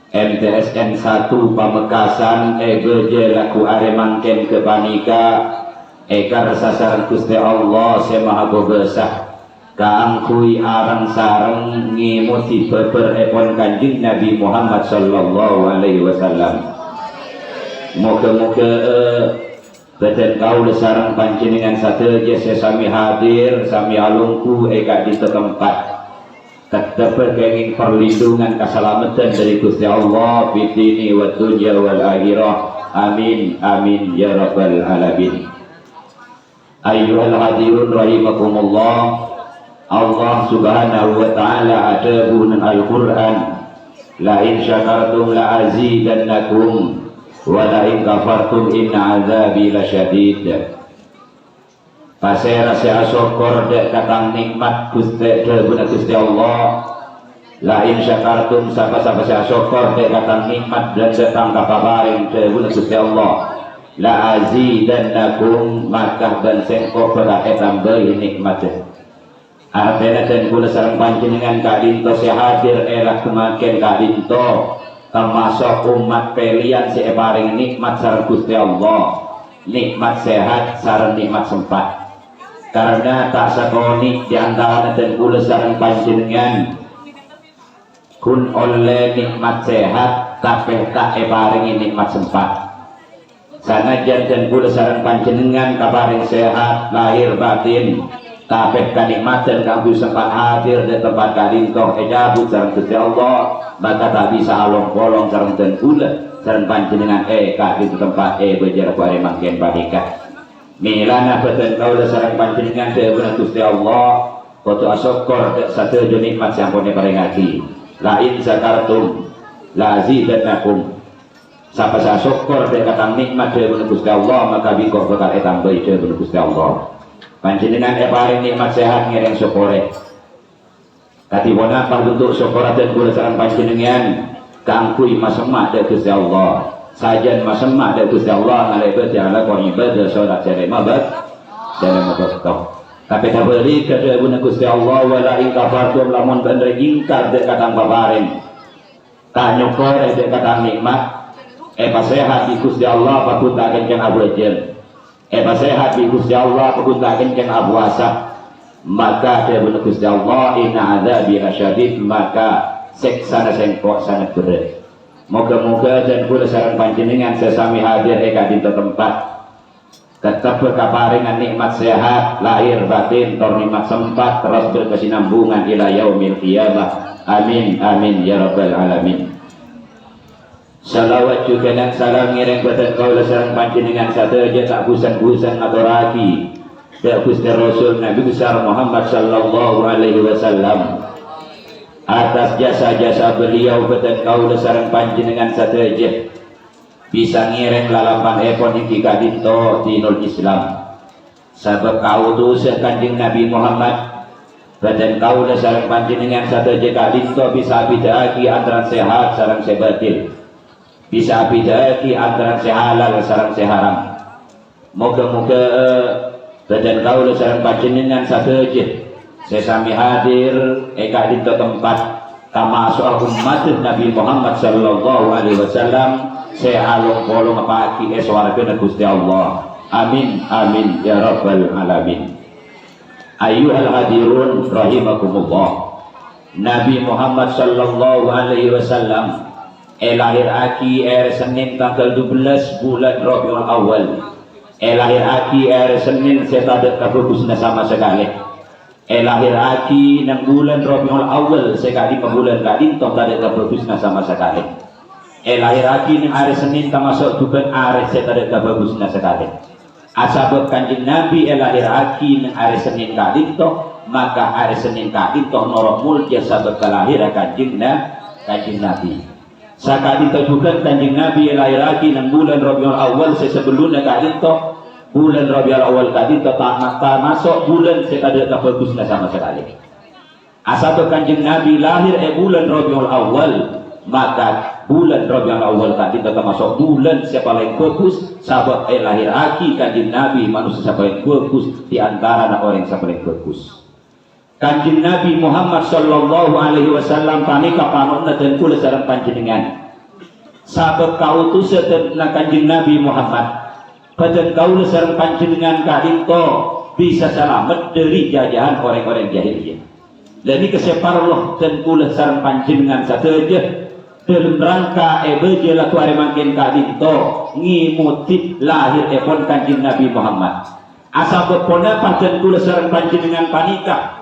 MTSN 1 Pamekasan beje laku are mangken kepanika ekar sasaran Gusti Allah Semaha Besar kaangkui arang sareng ngimuti beber epon Kanjeng Nabi Muhammad sallallahu alaihi wasallam. Moga-moga beten kaula sareng panjenengan sateja sesami hadir sami alungku eka di tempat tetep kenging perlindungan keselamatan dari Gusti Allah fitini wa dunya wal akhirah. Amin amin ya rabbal alamin. Ayyuhal hadirun rahimakumullah, Allah subhanahu wa ta'ala ada bunan Al-Quran, la in syakartum la azidannakum wa la in kafartum inna azabi lasyadid. Pasera saya syukur dek kakang nikmat Gusti Gusti Allah, la in syakartum sapa-sapa saya syukur dek kakang nikmat dan datang kapabaring guna Gusti Allah, la azidannakum maka dan sengko pada etam bayi nikmat. Artena dan kula sareng panjenengan kadinto sehadir elak kemakin kadinto termasuk umat pelian si paring nikmat sareng Gusti Allah, nikmat sehat sareng nikmat sempat. Karena tak sakoni diantara dan kula sareng panjenengan kun oleh nikmat sehat tapi tak paringi nikmat sempat. Sanajan dan kula sareng panjenengan kaparing sehat lahir batin tapi kanikmatan kanggo sempat hadir di tempat kadinto ejabut sareng Gusti Allah, maka tak bisa along bolong sareng dan kula sareng panjenengan di tempat bejar kuare mangken panika. Milana beten kaula sareng panjenengan dewe Gusti Allah, foto asyukur satu nikmat sampun paringati. Lain zakartum lazidannakum. Sapa syukur dek katang nikmat dewe Gusti Allah, maka biko bakal tambah dewe Gusti Allah. Panjenengan paring nikmat sehat ngiring syukure. Katibona bentuk syukur dan kula sareng panjenengan kangkui masemak dek Gusti Allah. Sajan masemak dek Gusti Allah ngalebe jalan kok ibadah salat jare mabad jare mabad. Tapi kabeli kada guna Gusti Allah wala ing kafartum lamun bener ingkar dek katang paparing. Tak nyukure dek katang nikmat sehat di Gusti Allah pakutaken kang abrejen. Sehat di Gusti Allah pakutaken kang abuasa. Maka dia benar Gusti Allah inna adzabi asyadid, maka seksana sengkok sangat berat. Moga-moga dan kula sareng panjenengan sesami hadir eka di tempat tetap berkaparingan nikmat sehat lahir batin tor nikmat sempat terus berkesinambungan ila yaumil qiyamah. Amin amin ya rabbal alamin. Salawat juga dan salam ngiring badan kaula sareng panjenengan sadaya tak busan-busan ngaturake da Gusti Rasul Nabi besar Muhammad sallallahu alaihi wasallam atas jasa-jasa beliau badan kaula sareng panjenengan sadaya bisa ngiring lalapan epon iki kadito dinul Islam sabab kautus Kanjeng Nabi Muhammad badan kaula sareng panjenengan sadaya kadito bisa bidaki antara sehat sareng sebatil, bisa bidaki antara sehalal sareng seharam. Moga-moga badan kaula sareng panjenengan sadaya sesami hadir eka di tempat termasuk umat Nabi Muhammad sallallahu alaihi wasallam sehalong bolong pagi eswarga Gusti Allah. Amin amin ya rabbal alamin. Ayyuhal hadirun rahimakumullah. Nabi Muhammad sallallahu alaihi wasallam lahir aki Senin tanggal 12 bulan Rabiul Awal. Lahir aki Senin setadak kabusna sama sekali. Lahir aki nang bulan Rabiul Awal sekali bulan kadin toh tadak kabusna sama sekali. Lahir aki nang hari Senin termasuk bukan hari setadak kabusna sekali. Asabab Kanjeng Nabi lahir aki nang hari Senin kadin toh, maka hari Senin kadin toh normal dia sabab kelahiran Kanjeng Nabi. Sakali juga Kanjeng Nabi lahir lagi nang bulan Rabiul Awal sebelumnya kadin toh bulan Rabiul Awal kadin toh tak masuk bulan sekadar bagusnya sama sekali. Asal Kanjeng Nabi lahir bulan Rabiul Awal, maka bulan Rabiul Awal kadin toh termasuk bulan siapa yang bagus sabab lahir lagi Kanjeng Nabi manusia siapa yang bagus di antara orang siapa yang bagus. Kanjeng Nabi Muhammad sallallahu alaihi wasallam panika panonna dan kula sareng panjenengan. Sabab kautus sedena Kanjeng Nabi Muhammad. Badan kaula sareng panjenengan kadinto bisa selamat dari jajahan orang-orang jahiliyah. Dan ini keseparloh dan kula sareng panjenengan sadaya dalam rangka beje laku are mangken kadinto ngimuti lahir epon Kanjeng Nabi Muhammad. Asabab pona badan kula sareng panjenengan panika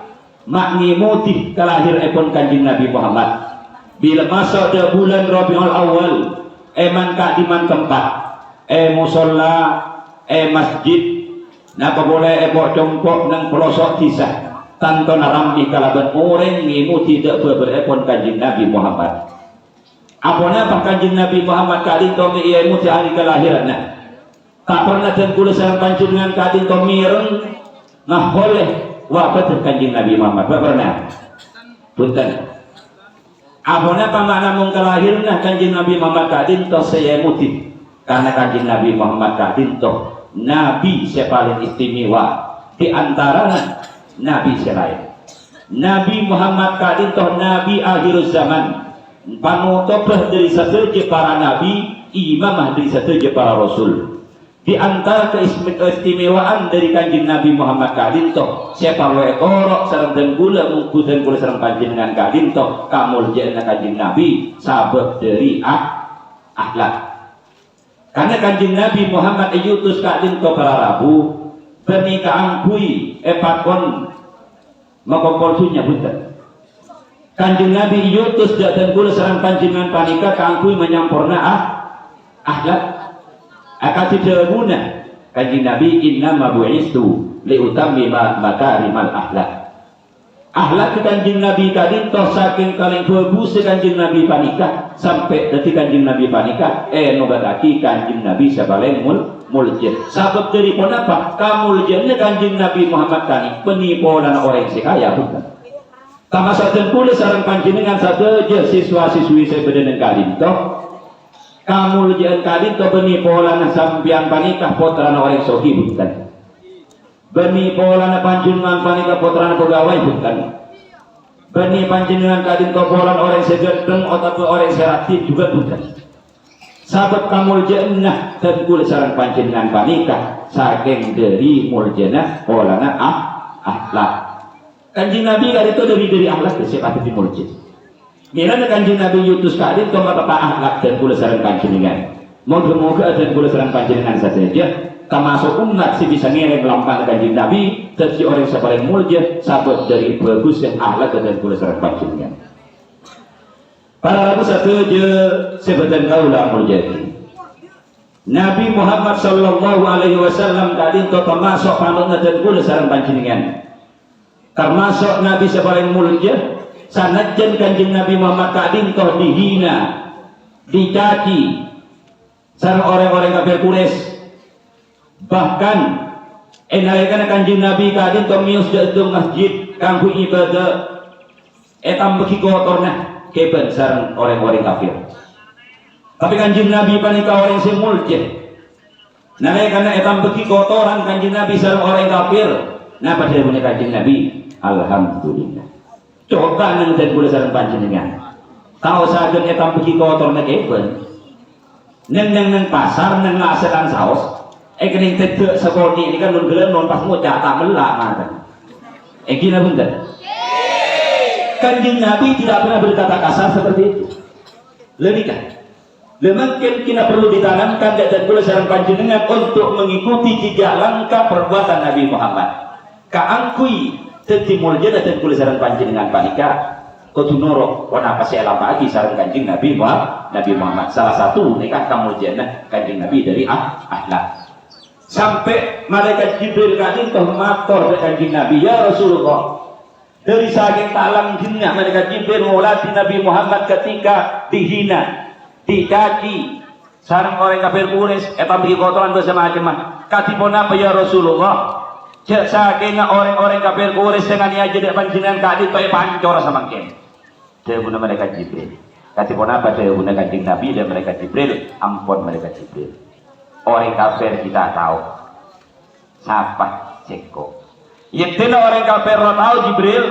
maknimuti kelahir epon Kanjeng Nabi Muhammad. Bila masuk ke bulan Rabiul Awal eman diman tempat musola masjid napa boleh congkok nang pelosok kisah tanto narambi kalaban orang ngimuti tidak berepon Kanjeng Nabi Muhammad. Apona pak Kanjeng Nabi Muhammad kali to ngimuti hari kelahirannya tak pernah dan kula sareng panjenengan kali to mireng nah boleh wafat Kanjeng Nabi Muhammad pernah punten apona pamana mung kelahirna Kanjeng Nabi Muhammad kadin to saya muti karena Kanjeng Nabi Muhammad kadin to nabi yang paling istimewa di antara nabi selain Nabi Muhammad kadin toh Nabi akhir zaman. Panutopah dari sahaja para nabi, imamah dari sahaja para rasul. Di antara keistimewaan dari kanjeng Nabi Muhammad kadin toh siapa wae korok sareng tenggula mungkutan kula sareng panjenengan kadin toh kamul jana kanjeng Nabi sabab dari akhlak. Karena kanjeng Nabi Muhammad yutus kadin toh para rabu bani kaangkui epakon makompol sunya bukan. Kanjeng Nabi yutus dan kula sareng panjenengan panika kaangkui menyamporna akhlak. Akati dawuna kanjeng Nabi inna mabu'istu liutammima makarimal akhlak. Akhlak kanjeng Nabi kadin toh saking kaleng bagus kanjeng Nabi panika sampai detik kanjeng Nabi panika nobataki kanjeng Nabi sabaleng muljen. Sabab dari pon apa? Kamuljennya kanjeng Nabi Muhammad kani penipuan orang sekaya bukan. Tama sajen pula sareng panjenengan sadeja siswa-siswi saya bedenen kadin toh kamuljen kadin toh penipuan sampian panikah potrana orang sohi bukan. Penipuan panjenengan panikah potrana pegawai bukan. Bani panjenengan kadin toh polan orang segedeng ataupun orang seratif juga bukan. Sabab kamul jannah dan kula sareng panjenengan panika saking dari muljana polana akhlak. Kanjeng Nabi kali itu dari akhlak siapa di muljen. Mirana kanjeng Nabi yutus kali itu mata akhlak dan kula sareng panjenengan. Moga-moga dan kula sareng panjenengan saja termasuk umat si bisa ngereng lampang kanjeng Nabi dan si orang sapaling muljen sabab dari bagus yang akhlak dan kula sareng panjenengan. Para rabu satu je sebutan kaulah muljadi. Nabi Muhammad sallallahu alaihi wasallam tadi itu termasuk panutna dan kula sareng panjenengan. Termasuk Nabi sepaling mulia sanajan kanjeng Nabi Muhammad kadin toh dihina, dicaci sareng orang-orang kafir Quraisy. Bahkan enalekan kanjeng Nabi kadin toh mius jadung masjid kanggo ibadah etam beki kotorna keben sareng orang-orang kafir. Tapi kanjeng Nabi panika orang sing mulia. Nalekan etam beki kotoran kanjeng Nabi sareng orang kafir. Nah pada punya kanjeng Nabi alhamdulillah. Coba nang dan kula sareng panjenengan. Tahu saged etam pergi kotor nek eben. Nang pasar nang ngasetan saos. Kening tedek sekoni ini kan nun gelem non pas ngucap tak melak ngaten. Gina punten. Kanjeng Nabi tidak pernah berkata kasar seperti itu. Lenika. Mungkin kita perlu ditanamkan dan kula sareng panjenengan untuk mengikuti jejak langkah perbuatan Nabi Muhammad. Kaangkui jadi muljana dan kula sareng panjenengan panika kudu nurut wana apa saya lama lagi sareng kanjeng Nabi Muhammad. Salah satu nikah kamuljana kanjeng Nabi dari akhlak. Sampai malaikat Jibril kadin toh matur kanjeng Nabi, ya Rasulullah. Dari saking talang jinnya malaikat Jibril ngolati Nabi Muhammad ketika dihina, dicaci sareng orang kafir Quraisy eta bagi kotoran bersama macam. Katipun apa ya Rasulullah? Saking orang-orang kafir Quraisy dengan ia jadi panjenengan kadit bae pancor samangken. Dewe mereka Jibril. Katipun apa dewe kanjeng Nabi dan mereka Jibril, ampun mereka Jibril. Orang kafir kita tahu. Siapa ceko. Yetina orang kafir tahu Jibril,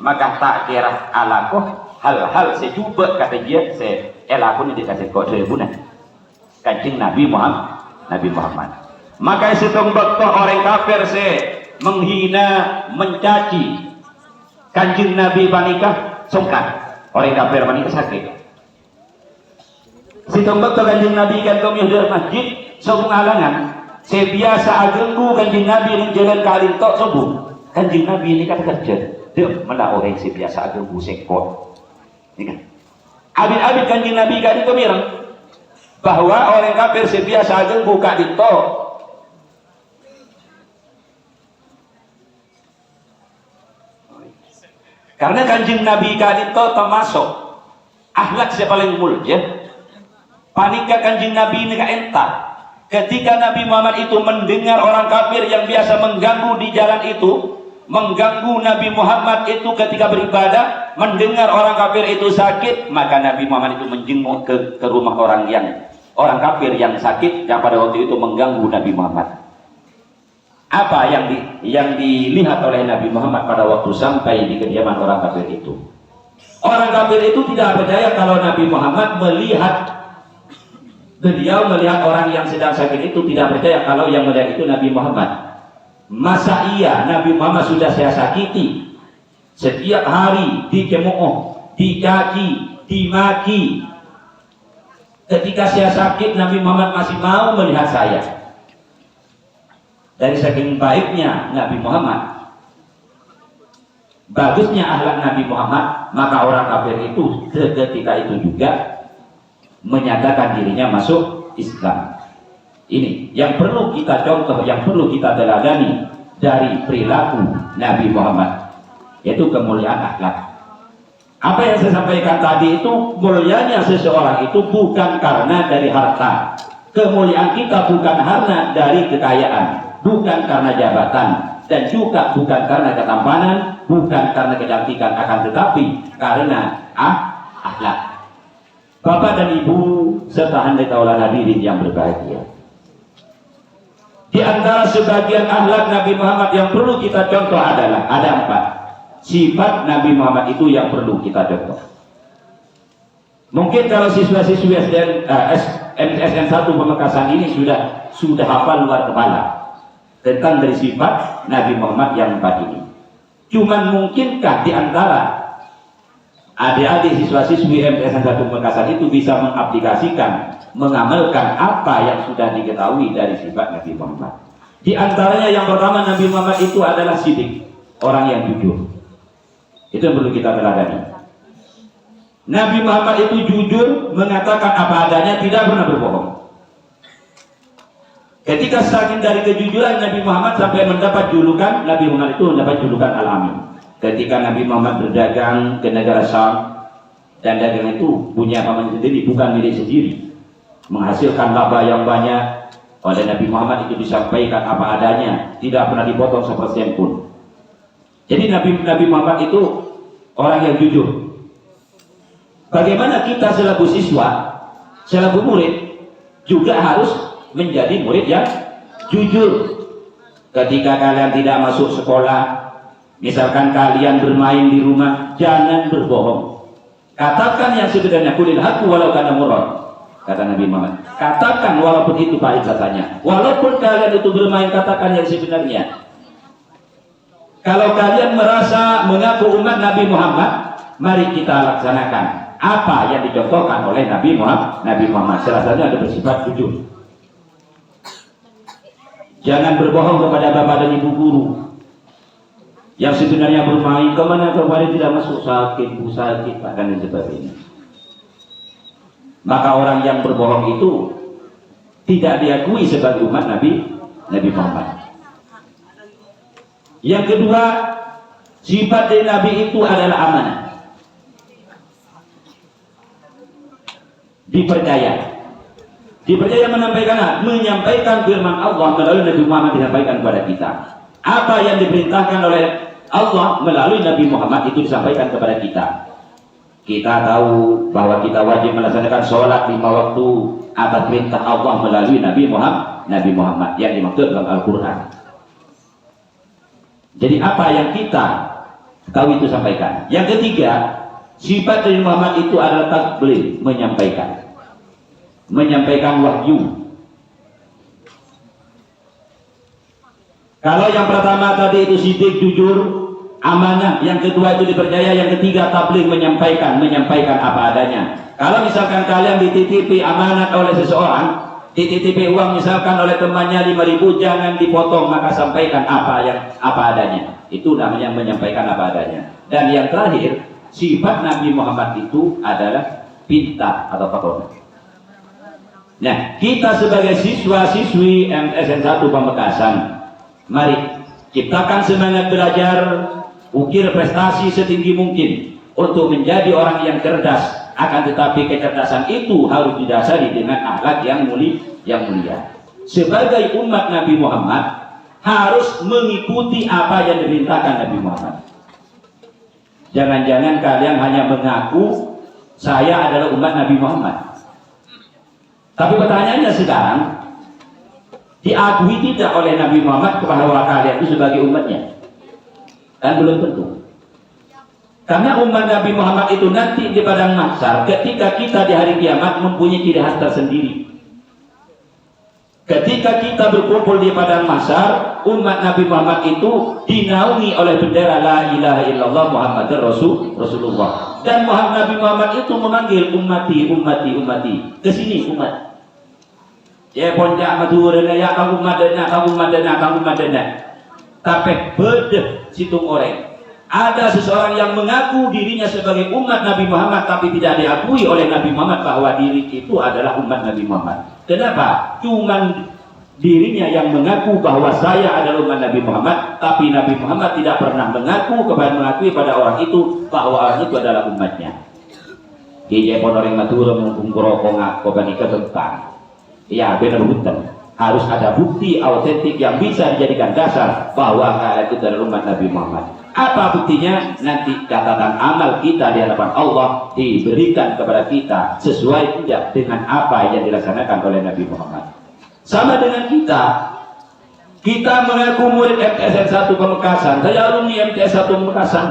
maka tak kira alaku hal-hal sejuba kata dia se elakun dikasih kode dewe kanjeng Nabi Muhammad. Maka situng bekto orang kafir se menghina, mencaci kanjeng Nabi panika sungkan. Orang kafir panika sakit. Situng bekto kanjeng Nabi kan kami dari masjid sobung alangan. Se biasa agengku kanjeng Nabi yang jalan kali tok sobung. Kanjeng Nabi ini kan kerja. Dia malah orang se biasa agengku sekot. Ini kan. Abid-abid kanjeng Nabi kan itu mirang bahwa orang kafir se biasa agengku kali tok. Karena kanjeng Nabi kali itu termasuk akhlak yang paling mulia. Panika kanjeng Nabi ini entah. Ketika Nabi Muhammad itu mendengar orang kafir yang biasa mengganggu di jalan itu, mengganggu Nabi Muhammad itu ketika beribadah, mendengar orang kafir itu sakit, maka Nabi Muhammad itu menjenguk ke rumah orang kafir yang sakit yang pada waktu itu mengganggu Nabi Muhammad. Apa yang dilihat oleh Nabi Muhammad pada waktu sampai di kediaman orang kafir itu? Orang kafir itu tidak percaya kalau Nabi Muhammad melihat orang yang sedang sakit itu, tidak percaya kalau yang melihat itu Nabi Muhammad. Masa iya Nabi Muhammad sudah saya sakiti setiap hari, dicemooh, dicaci, dimaki. Ketika saya sakit Nabi Muhammad masih mau melihat saya. Dari saking baiknya Nabi Muhammad, bagusnya akhlak Nabi Muhammad, maka orang kafir itu ketika itu juga menyatakan dirinya masuk Islam. Ini yang perlu kita contoh, yang perlu kita teladani dari perilaku Nabi Muhammad, yaitu kemuliaan akhlak. Apa yang saya sampaikan tadi itu, mulianya seseorang itu bukan karena dari harta. Kemuliaan kita bukan karena dari kekayaan, bukan karena jabatan, dan juga bukan karena ketampanan, bukan karena kecantikan, akan tetapi karena akhlak. Bapak dan Ibu serta handai taula hadirin yang berbahagia, di antara sebagian akhlak Nabi Muhammad yang perlu kita contoh adalah ada 4 sifat Nabi Muhammad itu yang perlu kita contoh. Mungkin kalau siswa-siswi SN1 Pamekasan ini sudah hafal luar kepala tentang dari sifat Nabi Muhammad yang 4 ini. Cuman mungkinkah di antara adik-adik siswa-siswi SN1 Pamekasan itu bisa mengaplikasikan, mengamalkan apa yang sudah diketahui dari sifat Nabi Muhammad? Di antaranya yang pertama, Nabi Muhammad itu adalah sidik, orang yang jujur. Itu yang perlu kita teladani. Nabi Muhammad itu jujur, mengatakan apa adanya, tidak pernah berbohong. Ketika saking dari kejujuran Nabi Muhammad sampai mendapat julukan, Nabi Muhammad itu mendapat julukan Al-Amin. Ketika Nabi Muhammad berdagang ke negara Syam, dan dagang itu punya paman sendiri, bukan milik sendiri, menghasilkan laba yang banyak, oleh Nabi Muhammad itu disampaikan apa adanya, tidak pernah dipotong sepersen pun. Jadi Nabi Muhammad itu orang yang jujur. Bagaimana kita selaku siswa, selaku murid, juga harus menjadi murid yang jujur. Ketika kalian tidak masuk sekolah, misalkan kalian bermain di rumah, jangan berbohong. Katakan yang sebenarnya, kulil haqqu walau kana murran, kata Nabi Muhammad. Katakan walaupun itu pahit rasanya. Walaupun kalian itu bermain, katakan yang sebenarnya. Kalau kalian merasa mengaku umat Nabi Muhammad, mari kita laksanakan apa yang dicontohkan oleh Nabi Muhammad. Salah satunya ada bersifat jujur. Jangan berbohong kepada bapak dan ibu guru yang sebenarnya bermain, kemana kemarin tidak masuk, sakit, bahkan dan sebagainya. Maka orang yang berbohong itu tidak diakui sebagai umat Nabi Muhammad. Yang kedua, sifat dari Nabi itu adalah amanah. Dipercaya menyampaikan firman Allah melalui Nabi Muhammad, disampaikan kepada kita. Apa yang diperintahkan oleh Allah melalui Nabi Muhammad itu disampaikan kepada kita. Kita tahu bahwa kita wajib melaksanakan sholat 5 waktu atas perintah Allah melalui Nabi Muhammad yang dimaksud dalam Al-Quran. Jadi apa yang kita tahu itu sampaikan. Yang ketiga, sifat dari Muhammad itu adalah tabligh, menyampaikan wahyu. Kalau yang pertama tadi itu sidik, jujur, amanah. Yang kedua itu dipercaya. Yang ketiga tabligh, menyampaikan apa adanya. Kalau misalkan kalian dititipi amanat oleh seseorang, dititipi uang misalkan oleh temannya 5.000, jangan dipotong, maka sampaikan apa adanya. Itu namanya menyampaikan apa adanya. Dan yang terakhir, sifat Nabi Muhammad itu adalah pintar atau fakoh. Nah, kita sebagai siswa-siswi SN1 Pamekasan, mari ciptakan semangat belajar, ukir prestasi setinggi mungkin untuk menjadi orang yang cerdas. Akan tetapi kecerdasan itu harus didasari dengan akhlak yang mulia. Sebagai umat Nabi Muhammad harus mengikuti apa yang diperintahkan Nabi Muhammad. Jangan-jangan kalian hanya mengaku saya adalah umat Nabi Muhammad. Tapi pertanyaannya sekarang, diakui tidak oleh Nabi Muhammad bahwa kalian itu sebagai umatnya? Dan belum tentu. Karena umat Nabi Muhammad itu nanti di padang mahsyar, ketika kita di hari kiamat mempunyai ciri khas tersendiri. Ketika kita berkumpul di padang mahsyar, umat Nabi Muhammad itu dinaungi oleh bendera la ilaha illallah Muhammadur Rasulullah. Dan Nabi Muhammad itu memanggil ummati, ummati, ummati. Ke sini umat. Ya ponjak madurena ya kamu madena, kamu madena, kamu madena. Tapi bedeh situng orang. Ada seseorang yang mengaku dirinya sebagai umat Nabi Muhammad tapi tidak diakui oleh Nabi Muhammad bahwa diri itu adalah umat Nabi Muhammad. Kenapa? Cuman dirinya yang mengaku bahwa saya adalah umat Nabi Muhammad, tapi Nabi Muhammad tidak pernah mengakui pada orang itu bahwa orang itu adalah umatnya. Jadi orang matur mengungkuro koganika tentang. Ya benar betul. Harus ada bukti autentik yang bisa dijadikan dasar bahwa kalian itu adalah umat Nabi Muhammad. Apa buktinya? Nanti catatan amal kita di hadapan Allah diberikan kepada kita sesuai tidak dengan apa yang dilaksanakan oleh Nabi Muhammad. Sama dengan kita mengaku murid MTSN 1 Pamekasan, saya alumni MTS 1 Pamekasan.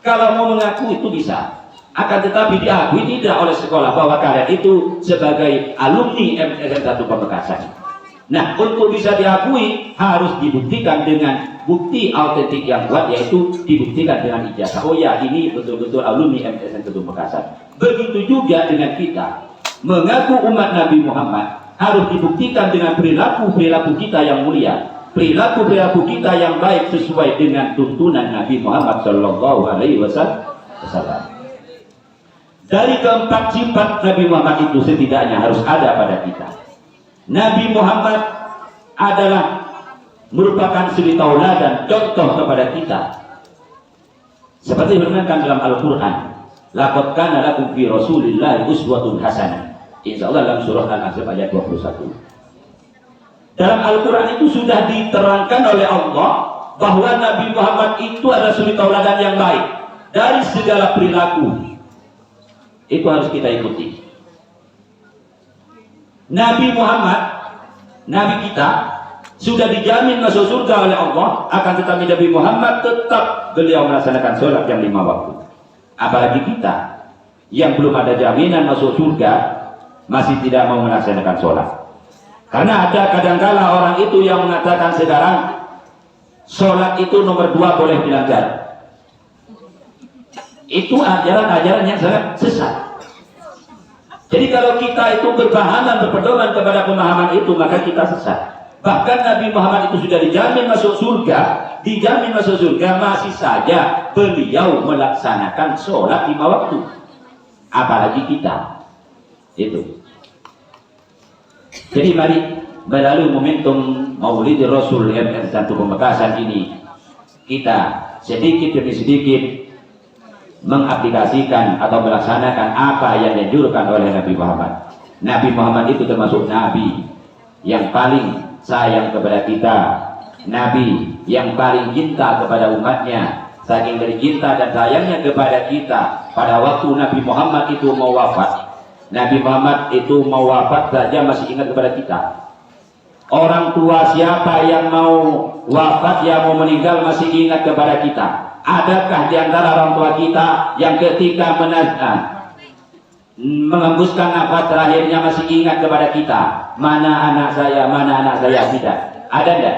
Kalau mau mengaku itu bisa, akan tetapi diakui tidak oleh sekolah bahwa kalian itu sebagai alumni MTSN 1 Pamekasan. Nah, untuk bisa diakui harus dibuktikan dengan bukti autentik yang kuat, yaitu dibuktikan dengan ijazah. Oh ya, ini betul-betul alumni MTSN 1 Pamekasan. Begitu juga dengan kita mengaku umat Nabi Muhammad harus dibuktikan dengan perilaku kita yang mulia, perilaku kita yang baik sesuai dengan tuntunan Nabi Muhammad Shallallahu Alaihi Wasallam. Dari keempat sifat Nabi Muhammad itu setidaknya harus ada pada kita. Nabi Muhammad adalah merupakan suri tauladan contoh kepada kita. Seperti difirmankan dalam Al-Quran, laqad kana lakum fi Rasulillahi uswatun hasanah. Insyaallah dalam surah Al-Ahzab ayat 21. Dalam Al-Quran itu sudah diterangkan oleh Allah bahwa Nabi Muhammad itu adalah suri tauladan yang baik dari segala perilaku. Itu harus kita ikuti. Nabi Muhammad, Nabi kita sudah dijamin masuk surga oleh Allah, akan tetapi Nabi Muhammad tetap beliau melaksanakan sholat yang 5 waktu. Apalagi kita yang belum ada jaminan masuk surga masih tidak mau melaksanakan sholat. Karena ada kadangkala orang itu yang mengatakan sekarang sholat itu nomor 2 boleh dilanggar. Itu ajaran-ajaran yang sangat sesat. Jadi kalau kita itu berbahanan berpedoman kepada pemahaman itu, maka kita sesat. Bahkan Nabi Muhammad itu sudah dijamin masuk surga, masih saja beliau melaksanakan sholat 5 waktu. Apalagi kita. Itu. Jadi mari melalui momentum Maulid Rasul MTS 1 Pamekasan ini, kita sedikit demi sedikit mengaplikasikan atau melaksanakan apa yang dianjurkan oleh Nabi Muhammad. Nabi Muhammad itu termasuk Nabi yang paling sayang kepada kita, Nabi yang paling cinta kepada umatnya. Saking bercinta dan sayangnya kepada kita, pada waktu Nabi Muhammad itu mau wafat, Nabi Muhammad itu mau wafat saja masih ingat kepada kita. Orang tua siapa yang mau wafat, yang mau meninggal masih ingat kepada kita. Adakah di antara orang tua kita yang ketika mengembuskan nafas terakhirnya masih ingat kepada kita? Mana anak saya, mana anak saya? Tidak. Ada tidak?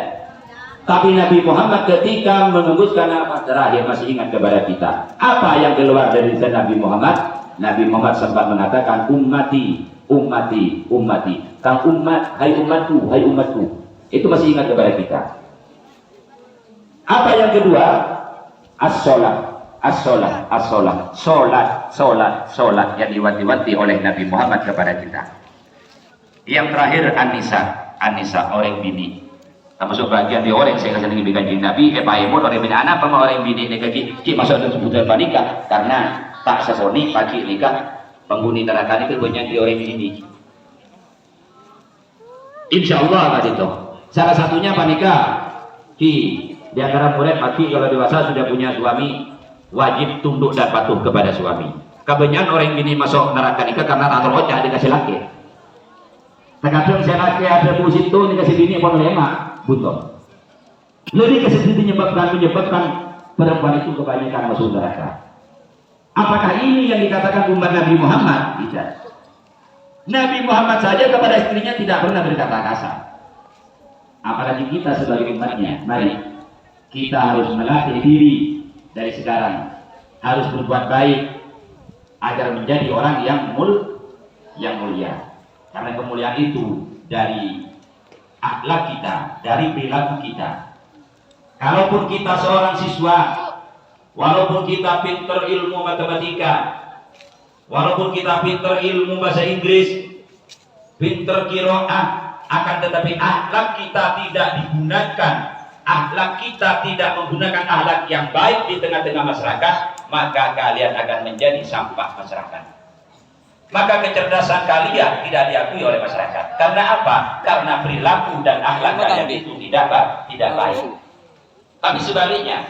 Tapi Nabi Muhammad ketika mengembuskan nafas terakhir masih ingat kepada kita. Apa yang keluar dari lisan Nabi Muhammad? Nabi Muhammad sempat mengatakan ummati, ummati, ummati. Kang umat, hai umatku, hai umatku. Itu masih ingat kepada kita. Apa yang kedua? As-sholat, as-sholat, as-sholat, sholat, sholat, sholat yang diwanti-wanti oleh Nabi Muhammad kepada kita. Yang terakhir An-Nisa, An-Nisa orang bini. Termasuk bagian di orang saya kasih lagi bikin Nabi, paimun orang bini anak, apa orang bini ini kaki masuk dalam sebutan panika karena tak sesoni pagi nikah penghuni neraka itu banyak di orang bini. Insya Allah tadi itu. Salah satunya panika di antara murid laki kalau dewasa sudah punya suami wajib tunduk dan patuh kepada suami. Kebanyakan orang ini masuk neraka nikah karena tak terocah dikasih laki. Terkadang saya lagi ada musik tuh dikasih bini pun lemak, butuh. Lebih kasih menyebabkan perempuan itu kebanyakan masuk neraka. Apakah ini yang dikatakan umat Nabi Muhammad? Tidak. Nabi Muhammad saja kepada istrinya tidak pernah berkata kasar. Apalagi kita sebagai umatnya. Mari kita harus melatih diri dari sekarang, harus berbuat baik agar menjadi orang yang mulia. Karena kemuliaan itu dari akhlak kita, dari perilaku kita. Kalaupun kita seorang siswa, walaupun kita pintar ilmu matematika, walaupun kita pintar ilmu bahasa Inggris, pintar qiraah, akan tetapi akhlak kita tidak digunakan, akhlak kita tidak menggunakan akhlak yang baik di tengah-tengah masyarakat, maka kalian akan menjadi sampah masyarakat. Maka kecerdasan kalian tidak diakui oleh masyarakat. Karena apa? Karena perilaku dan akhlak kalian itu tidak baik. Tapi sebaliknya,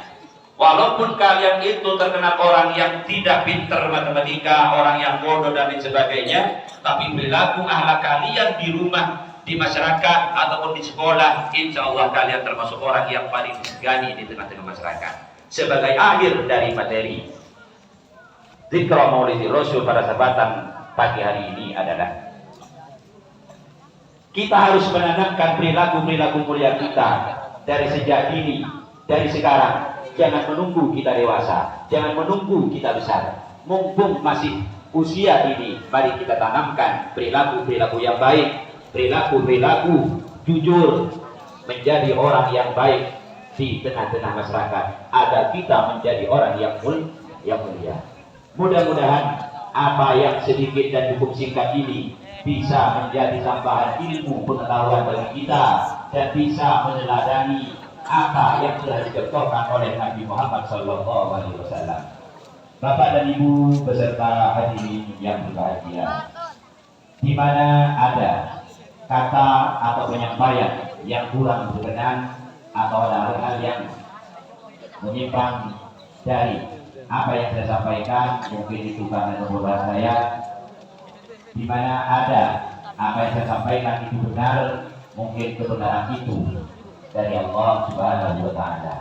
walaupun kalian itu terkenal orang yang tidak pintar matematika, orang yang bodoh dan lain sebagainya, tapi perilaku akhlak kalian di rumah, di masyarakat ataupun di sekolah, insya Allah kalian termasuk orang yang paling disegani di tengah-tengah masyarakat. Sebagai akhir dari materi Zikra Maulidi Rasul pada kesempatan pagi hari ini adalah kita harus menanamkan perilaku mulia kita dari sejak dini, dari sekarang. Jangan menunggu kita dewasa, jangan menunggu kita besar. Mumpung masih usia ini, mari kita tanamkan perilaku yang baik, perilaku jujur, menjadi orang yang baik di tengah-tengah masyarakat, agar kita menjadi orang yang mulia. Mudah-mudahan apa yang sedikit dan cukup singkat ini bisa menjadi tambahan ilmu pengetahuan bagi kita dan bisa meneladani apa yang telah dicontohkan oleh Nabi Muhammad SAW. Bapak dan Ibu beserta hadirin yang berbahagia, di mana ada kata atau penyampaian yang kurang berkenan atau ada hal yang menyimpang dari apa yang saya sampaikan, mungkin itu karena kebodohan saya. Di mana ada apa yang saya sampaikan itu benar, mungkin kebenaran itu dari Allah Subhanahu wa Ta'ala.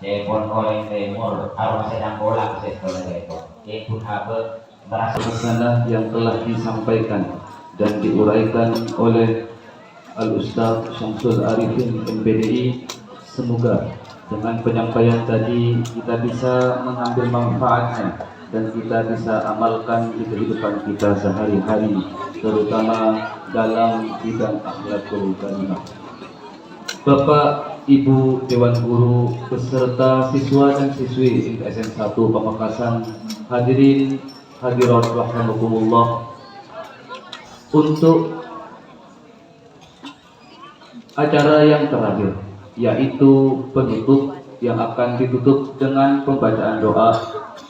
Depon oleh temur, arwah sedang bolang sesuatu itu. Ikut habe merasa Pesanan yang telah disampaikan dan diuraikan oleh Al-Ustaz Syamsul Arifin MPDI, semoga dengan penyampaian tadi kita bisa mengambil manfaatnya dan kita bisa amalkan di kehidupan kita sehari-hari, terutama dalam bidang akhlakul karimah. Bapak, Ibu, Dewan Guru, beserta siswa dan siswi IPSN 1 Pamekasan, hadirin hadirat rahimakumullah. Untuk acara yang terakhir, yaitu penutup yang akan ditutup dengan pembacaan doa.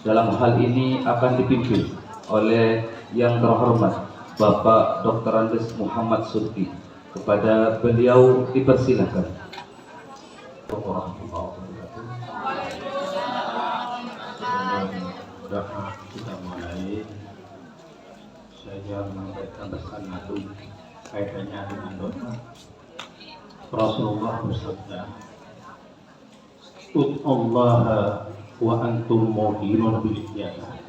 Dalam hal ini akan dipimpin oleh yang terhormat Bapak Dr. Andes Muhammad Surti. Kepada beliau dipersilakan. Kita mulai. Saya menyampaikan pesan agung kaitannya dengan doa. Rasulullah bersabda, "Ud'ullaha wa antum muqinun bil ijabah."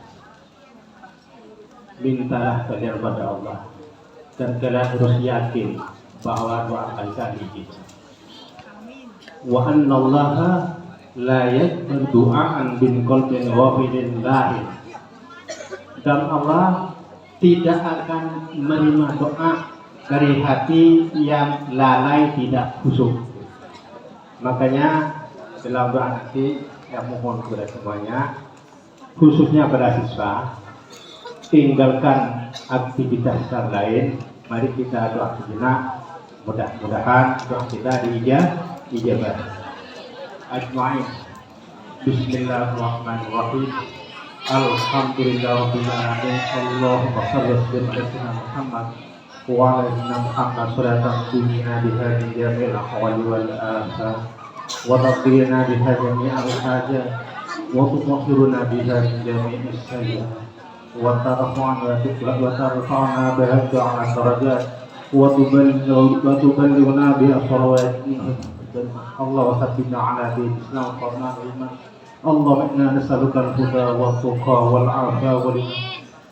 Mintalah kalian pada Allah dan kalian harus yakin bahwa doa kalian diijabah. Wa annallaha la yaqbalu du'aan bin qalbin ghafilin lahin. Dan Allah tidak akan menerima doa dari hati yang lalai tidak khusyuk. Makanya dalam doa nanti yang mohon kepada semuanya, khususnya pada siswa, tinggalkan aktivitas yang lain. Mari kita doa sejenak. Mudah-mudahan doa kita diijabah. Ajmain. Bismillahirrahmanirrahim. Alhamdulillahirabbil alamin. Allahumma shalli ala sayyidina Muhammad wa ala ali Muhammad salatan tunina biha jami'il ahwali wal afat wa taqdirna biha jami'al hajat wa tutahhiruna biha jami'is sayyi'at وترفعنا بها على الدرجات وتبلغنا بها الصلوات. الله وثبتنا على دين الإسلام وارزقنا الإيمان. اللهم إنا نسألك الهدى والتقى والعافية والغنى.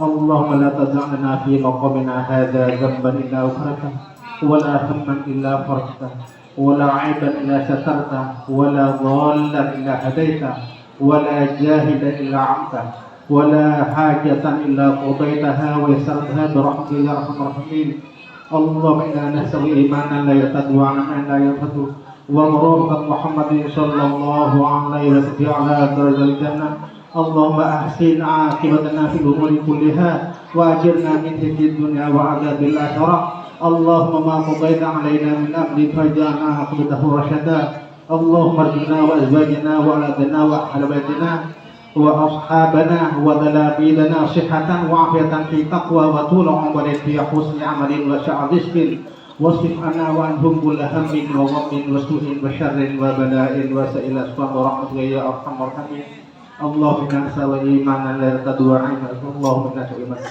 اللهم لا تدع لنا في مقامنا هذا ذنبا إلا غفرته ولا هما إلا فرجته ولا عيبا إلا سترته ولا ضالا إلا هديته ولا جاهلا إلا عمته ولا حاجة إلا قضيتها ويسرتها برحمتك يا أرحم الراحمين. اللهم إنا نسأل إيمانا لا يرتد وعلما لا ينفد ومرافقة محمد صلى الله عليه وسلم على درجة الجنة. اللهم أحسن عاقبتنا في الأمور كلها وأجرنا من خزي الدنيا وعذاب الآخرة. اللهم ما قضيت علينا من أمر فاجعلنا عاقبته رشدا. اللهم ارزقنا وأزواجنا وأولادنا وأهل بيتنا وأصحابنا وذلابيدنا صحة وعافية في تقوى وطول عمر في حسن عمل وسعة رزق واصرف عنا وعنهم كل هم وغم وسوء وشر وبلاء وسائل أسباب ورحمتك يا أرحم الراحمين. اللهم إنا نسأل إيمانا لا يرتد وعينا. اللهم إنا نسأل إيمانا.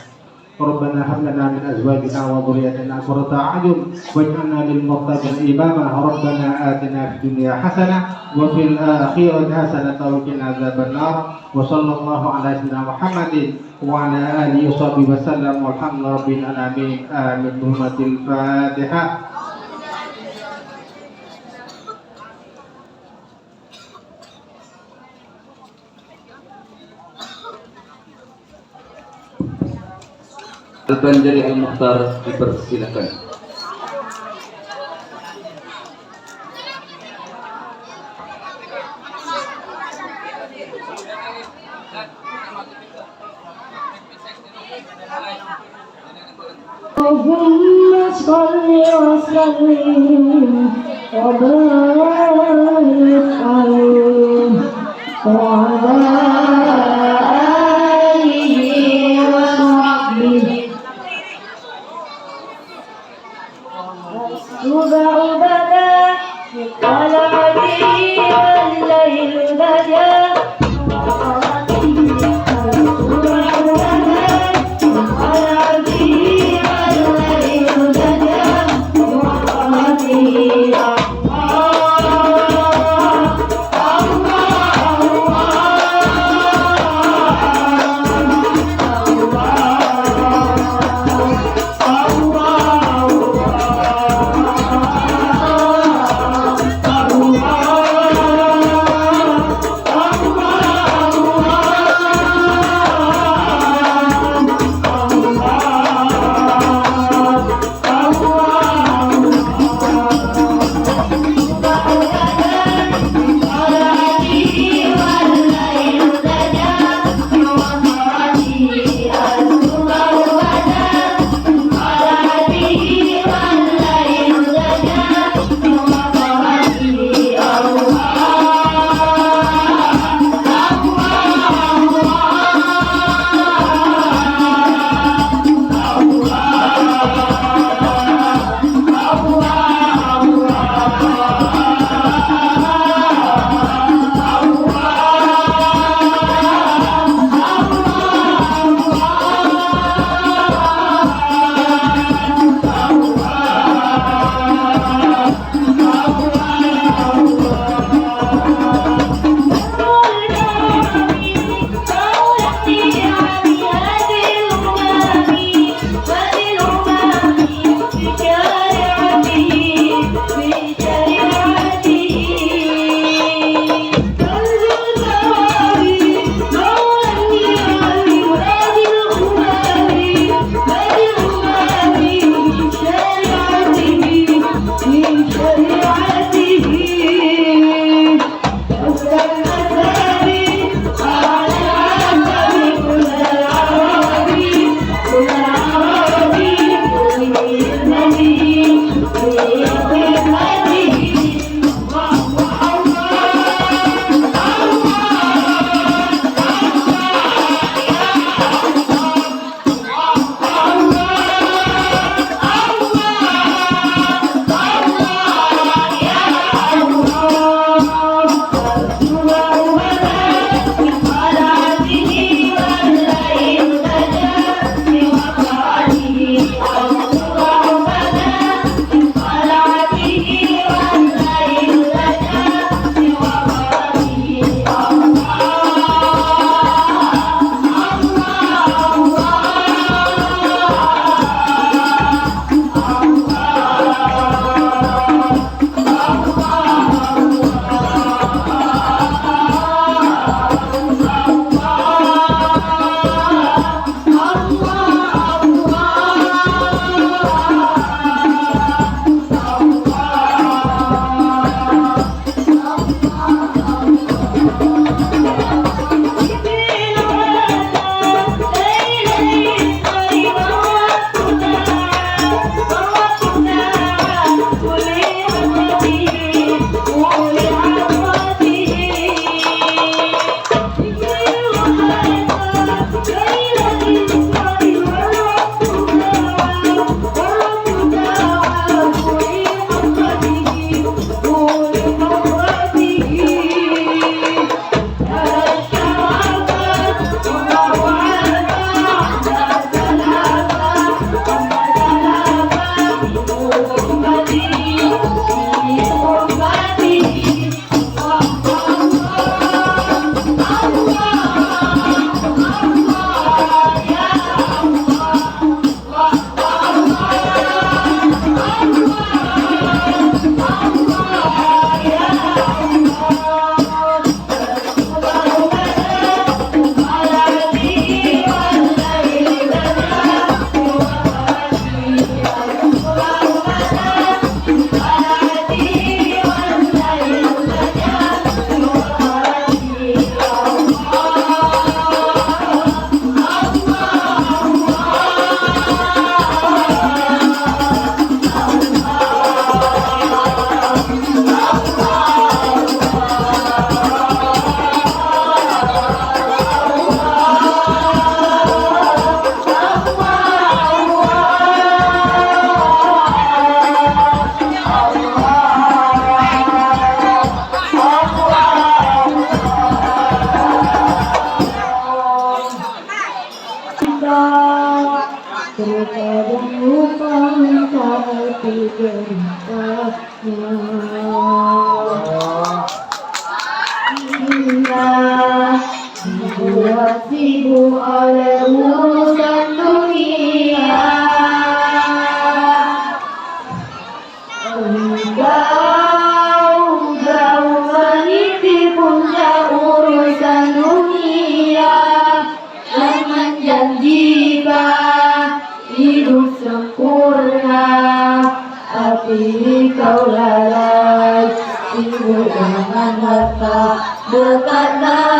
ربنا هب لنا من أزواجنا وذرياتنا قرة أعين واجعلنا للمتقين إماما. ربنا آتنا في الدنيا حسنة وفي الآخرة حسنة وقنا عذاب النار. وصلى الله على سيدنا محمد وعلى آله وصحبه وسلم والحمد لله رب العالمين. آمين. بحرمة الفاتحة. Al-Banjari Al-Mukhtar dipersilakan. Allahumma sholli wa sallim wa barik alaihi wa ala alihi wa sahbihi. Subhanallah ala alihi wal lail baja. hati deritanya. Hingga dibuat sibuk oleh urusan dunia. Engkau jauh meniti puncak urusan dunia dan menjanjikan hidup sempurna, tapi kau lalai sibuk dengan harta dekatlah